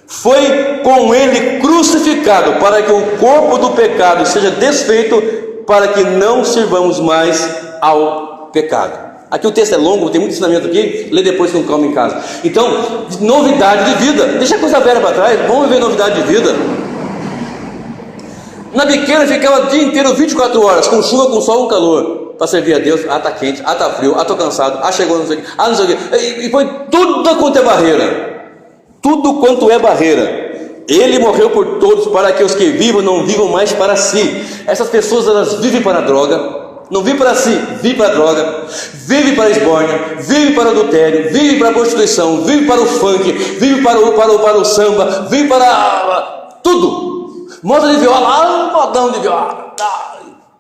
foi com Ele crucificado, para que o corpo do pecado seja desfeito, para que não sirvamos mais ao pecado. Aqui o texto é longo, tem muito ensinamento aqui, lê depois com calma em casa. Então, novidade de vida. Deixa a coisa velha para trás, vamos viver novidade de vida. Na biqueira ficava o dia inteiro, 24 horas, com chuva, com sol, com calor, para servir a Deus. Está quente, está frio, estou cansado, chegou, não sei o que, não sei o que. E foi tudo quanto é barreira. Tudo quanto é barreira. Ele morreu por todos, para que os que vivam não vivam mais para si. Essas pessoas, elas vivem para a droga, não vivem para si, vivem para a droga, vivem para a esbórnia, vivem para o adultério, vivem para a prostituição, vivem para o funk, vivem para o samba, vivem para tudo. Moda de viola, modão de viola,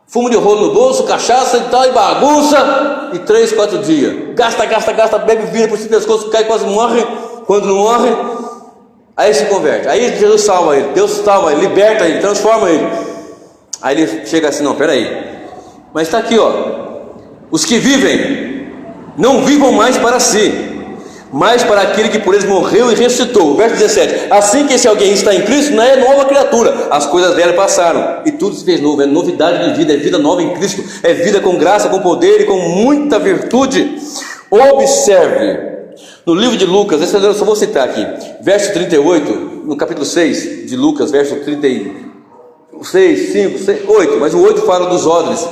fumo de rolo no bolso, cachaça e tal, e bagunça, e 3, 4 dias, gasta, bebe, vira por cima do pescoço, cai, quase morre. Quando não morre, aí se converte, aí Jesus salva ele, Deus salva ele, liberta ele, transforma ele. Aí ele chega assim, não, peraí, mas está aqui, os que vivem, não vivam mais para si, mas para aquele que por eles morreu e ressuscitou. Verso 17: assim que se alguém está em Cristo, não é nova criatura, as coisas velhas passaram e tudo se fez novo. É novidade de vida, é vida nova em Cristo, é vida com graça, com poder e com muita virtude. Observe no livro de Lucas, esse eu só vou citar aqui, verso 38, no capítulo 6 de Lucas, verso 36, 5, 6, 8, mas o 8 fala dos odres,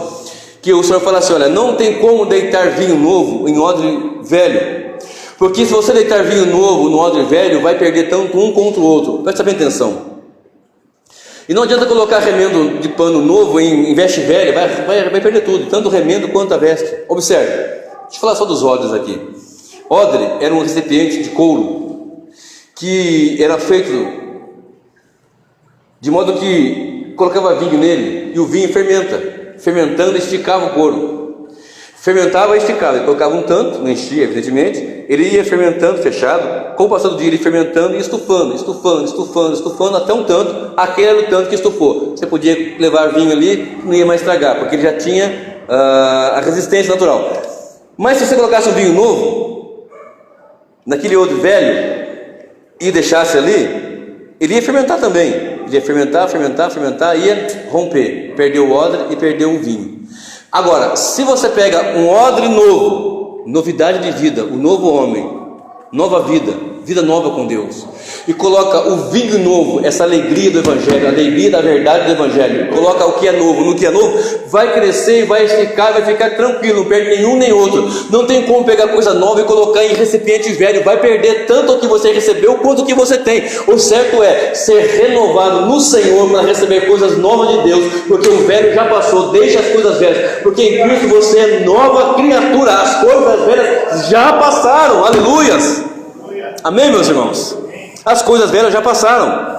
que o Senhor fala assim: olha, não tem como deitar vinho novo em odre velho, porque se você deitar vinho novo no odre velho, vai perder tanto um contra o outro. Presta bem atenção. E não adianta colocar remendo de pano novo em veste velha, vai perder tudo, tanto o remendo quanto a veste. Observe, deixa eu falar só dos odres aqui. Odre era um recipiente de couro, que era feito de modo que colocava vinho nele, e o vinho fermentando esticava o couro. Fermentava e esticava, ele colocava um tanto, não enchia evidentemente, ele ia fermentando fechado, com o passar do dia ele fermentando e estufando, até um tanto, aquele era o tanto que estufou. Você podia levar vinho ali, não ia mais estragar, porque ele já tinha a resistência natural. Mas se você colocasse um vinho novo, naquele outro velho, e deixasse ali, ele ia fermentar também, ele ia fermentar, ia romper, perdeu o odre e perdeu o vinho. Agora, se você pega um odre novo, novidade de vida, o novo homem, nova vida, vida nova com Deus, e coloca o vinho novo, essa alegria do Evangelho, a alegria da verdade do Evangelho, coloca o que é novo no que é novo, vai crescer e vai esticar, vai ficar tranquilo, não perde nenhum nem outro. Não tem como pegar coisa nova e colocar em recipiente velho, vai perder tanto o que você recebeu quanto o que você tem. O certo é ser renovado no Senhor para receber coisas novas de Deus, porque o velho já passou, deixa as coisas velhas, porque em Cristo você é nova criatura, as coisas velhas já passaram, aleluias, amém, meus irmãos? As coisas velhas já passaram.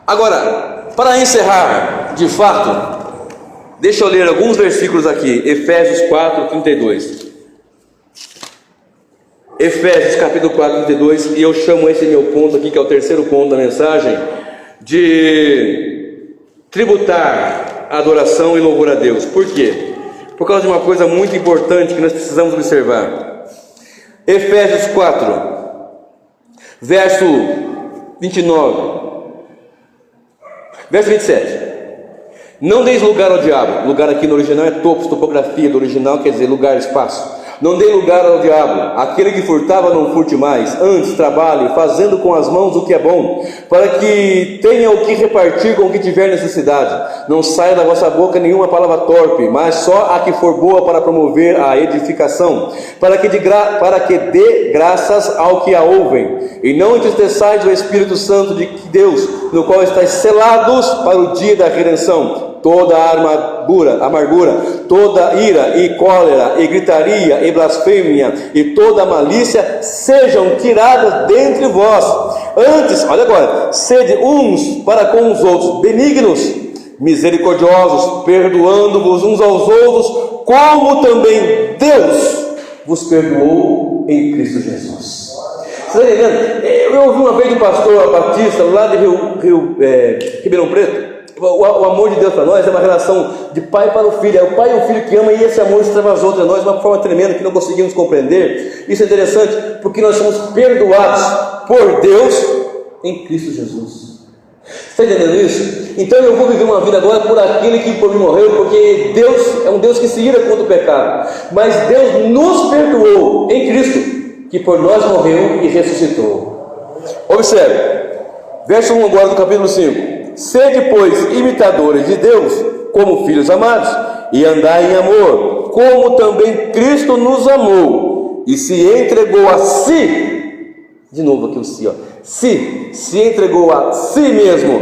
Agora, para encerrar, de fato, deixa eu ler alguns versículos aqui. Efésios 4, 32. Efésios capítulo 4, 32. E eu chamo esse meu ponto aqui, que é o terceiro ponto da mensagem, de tributar adoração e louvor a Deus. Por quê? Por causa de uma coisa muito importante que nós precisamos observar. Efésios 4, verso 29, verso 27. Não deis lugar ao diabo. Lugar aqui no original é topografia do original, quer dizer lugar, espaço. Não dê lugar ao diabo. Aquele que furtava, não furte mais. Antes trabalhe, fazendo com as mãos o que é bom, para que tenha o que repartir com o que tiver necessidade. Não saia da vossa boca nenhuma palavra torpe, mas só a que for boa para promover a edificação, para que dê graças ao que a ouvem. E não entristeçais o Espírito Santo de Deus, no qual estáis selados para o dia da redenção. Toda amargura, toda ira e cólera e gritaria e blasfêmia e toda malícia sejam tiradas dentre vós. Antes, olha agora, sede uns para com os outros benignos, misericordiosos, perdoando-vos uns aos outros, como também Deus vos perdoou em Cristo Jesus. Você está entendendo? Eu ouvi uma vez um pastor batista lá de Ribeirão Preto. O amor de Deus para nós é uma relação de pai para o filho, é o pai e o filho que ama, e esse amor extravasou entre nós de uma forma tremenda que não conseguimos compreender. Isso é interessante, porque nós somos perdoados por Deus em Cristo Jesus. Está entendendo isso? Então eu vou viver uma vida agora por aquele que por mim morreu, porque Deus é um Deus que se ira contra o pecado, mas Deus nos perdoou em Cristo, que por nós morreu e ressuscitou. Observe, verso 1 agora do capítulo 5. Sede, pois, imitadores de Deus, como filhos amados, e andai em amor, como também Cristo nos amou, e se entregou a si, de novo aqui o si, se entregou a si mesmo,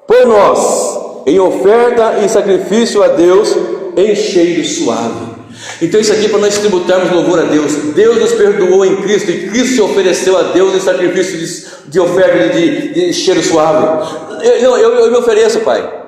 por nós, em oferta e sacrifício a Deus, em cheiro suave. Então isso aqui é para nós tributarmos louvor a Deus. Deus nos perdoou em Cristo, e Cristo se ofereceu a Deus em sacrifício de oferta de cheiro suave. Eu me ofereço, Pai.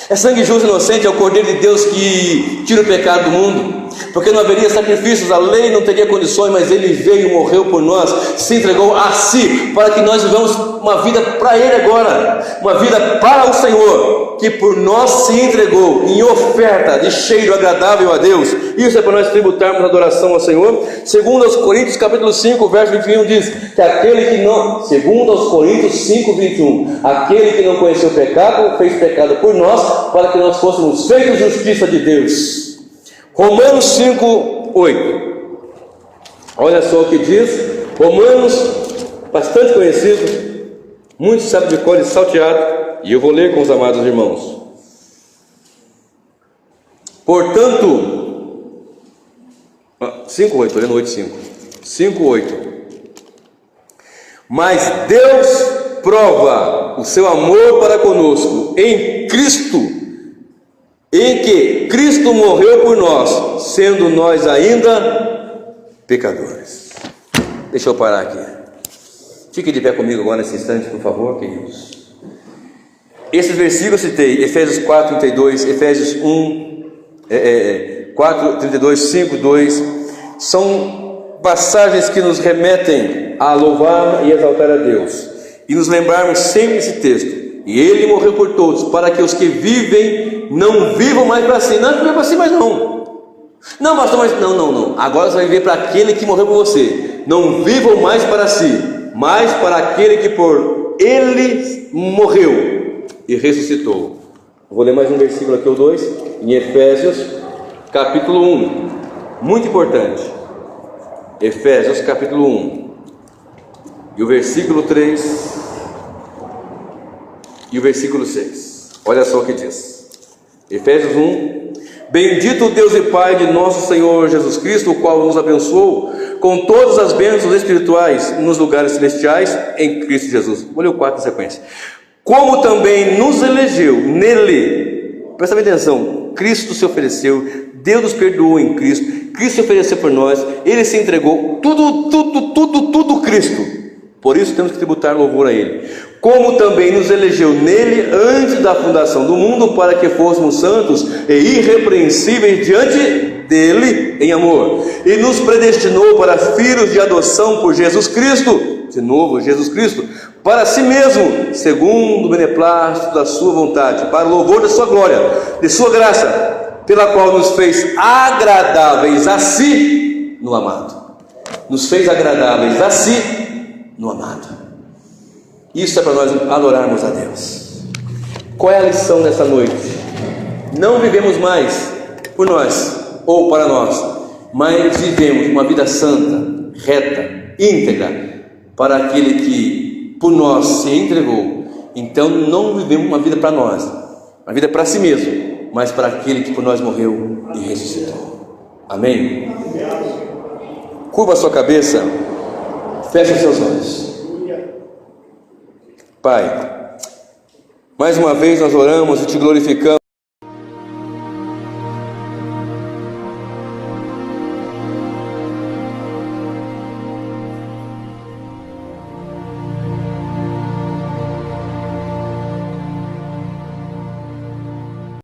É sangue justo e inocente, é o Cordeiro de Deus que tira o pecado do mundo, porque não haveria sacrifícios, a lei não teria condições, mas Ele veio e morreu por nós, se entregou a si, para que nós vivamos uma vida para Ele agora, uma vida para o Senhor, que por nós se entregou em oferta de cheiro agradável a Deus. Isso é para nós tributarmos adoração ao Senhor. Segundo aos Coríntios capítulo 5, verso 21 diz que aquele que não, segundo aos Coríntios 5, 21, aquele que não conheceu o pecado, fez pecado por nós, para que nós fôssemos feitos justiça de Deus. Romanos 5, 8. Olha só o que diz. Romanos, bastante conhecido, muitos sabem de cor e salteado, e eu vou ler com os amados irmãos. Portanto, 5, 8, estou lendo 8, 5. 5, 8. Mas Deus prova o seu amor para conosco em Cristo, em que Cristo morreu por nós, sendo nós ainda pecadores. Deixa eu parar aqui. Fique de pé comigo agora nesse instante, por favor, queridos. Esses versículos eu citei, Efésios 4, 32, Efésios 4, 32, 5, 2, são passagens que nos remetem a louvar e exaltar a Deus, e nos lembrarmos sempre esse texto. E Ele morreu por todos, para que os que vivem não vivam mais para si. Não viver para si mais não. Não, pastor, mas não. Agora você vai viver para aquele que morreu por você. Não vivam mais para si, mas para aquele que por Ele morreu e ressuscitou. Vou ler mais um versículo aqui, o 2, em Efésios capítulo 1, muito importante. Efésios capítulo 1, e o versículo 3 e o versículo 6. Olha só o que diz. Efésios 1: Bendito o Deus e Pai de nosso Senhor Jesus Cristo, o qual nos abençoou com todas as bênçãos espirituais nos lugares celestiais em Cristo Jesus. Vou ler o 4 em sequência. Como também nos elegeu nele. Presta bem atenção. Cristo se ofereceu, Deus nos perdoou em Cristo, Cristo se ofereceu por nós, Ele se entregou, tudo Cristo. Por isso temos que tributar louvor a Ele. Como também nos elegeu nele antes da fundação do mundo, para que fôssemos santos e irrepreensíveis diante dele em amor, e nos predestinou para filhos de adoção por Jesus Cristo, de novo Jesus Cristo, para si mesmo, segundo o beneplácito da sua vontade, para o louvor da sua glória, de sua graça, pela qual nos fez agradáveis a si no amado. Nos fez agradáveis a si no amado. Isso é para nós adorarmos a Deus. Qual é a lição dessa noite? Não vivemos mais por nós ou para nós, mas vivemos uma vida santa, reta, íntegra, para aquele que por nós se entregou. Então não vivemos uma vida para nós, uma vida para si mesmo, mas para aquele que por nós morreu e ressuscitou. Amém? Curva a sua cabeça, feche os seus olhos. Pai, mais uma vez nós oramos e te glorificamos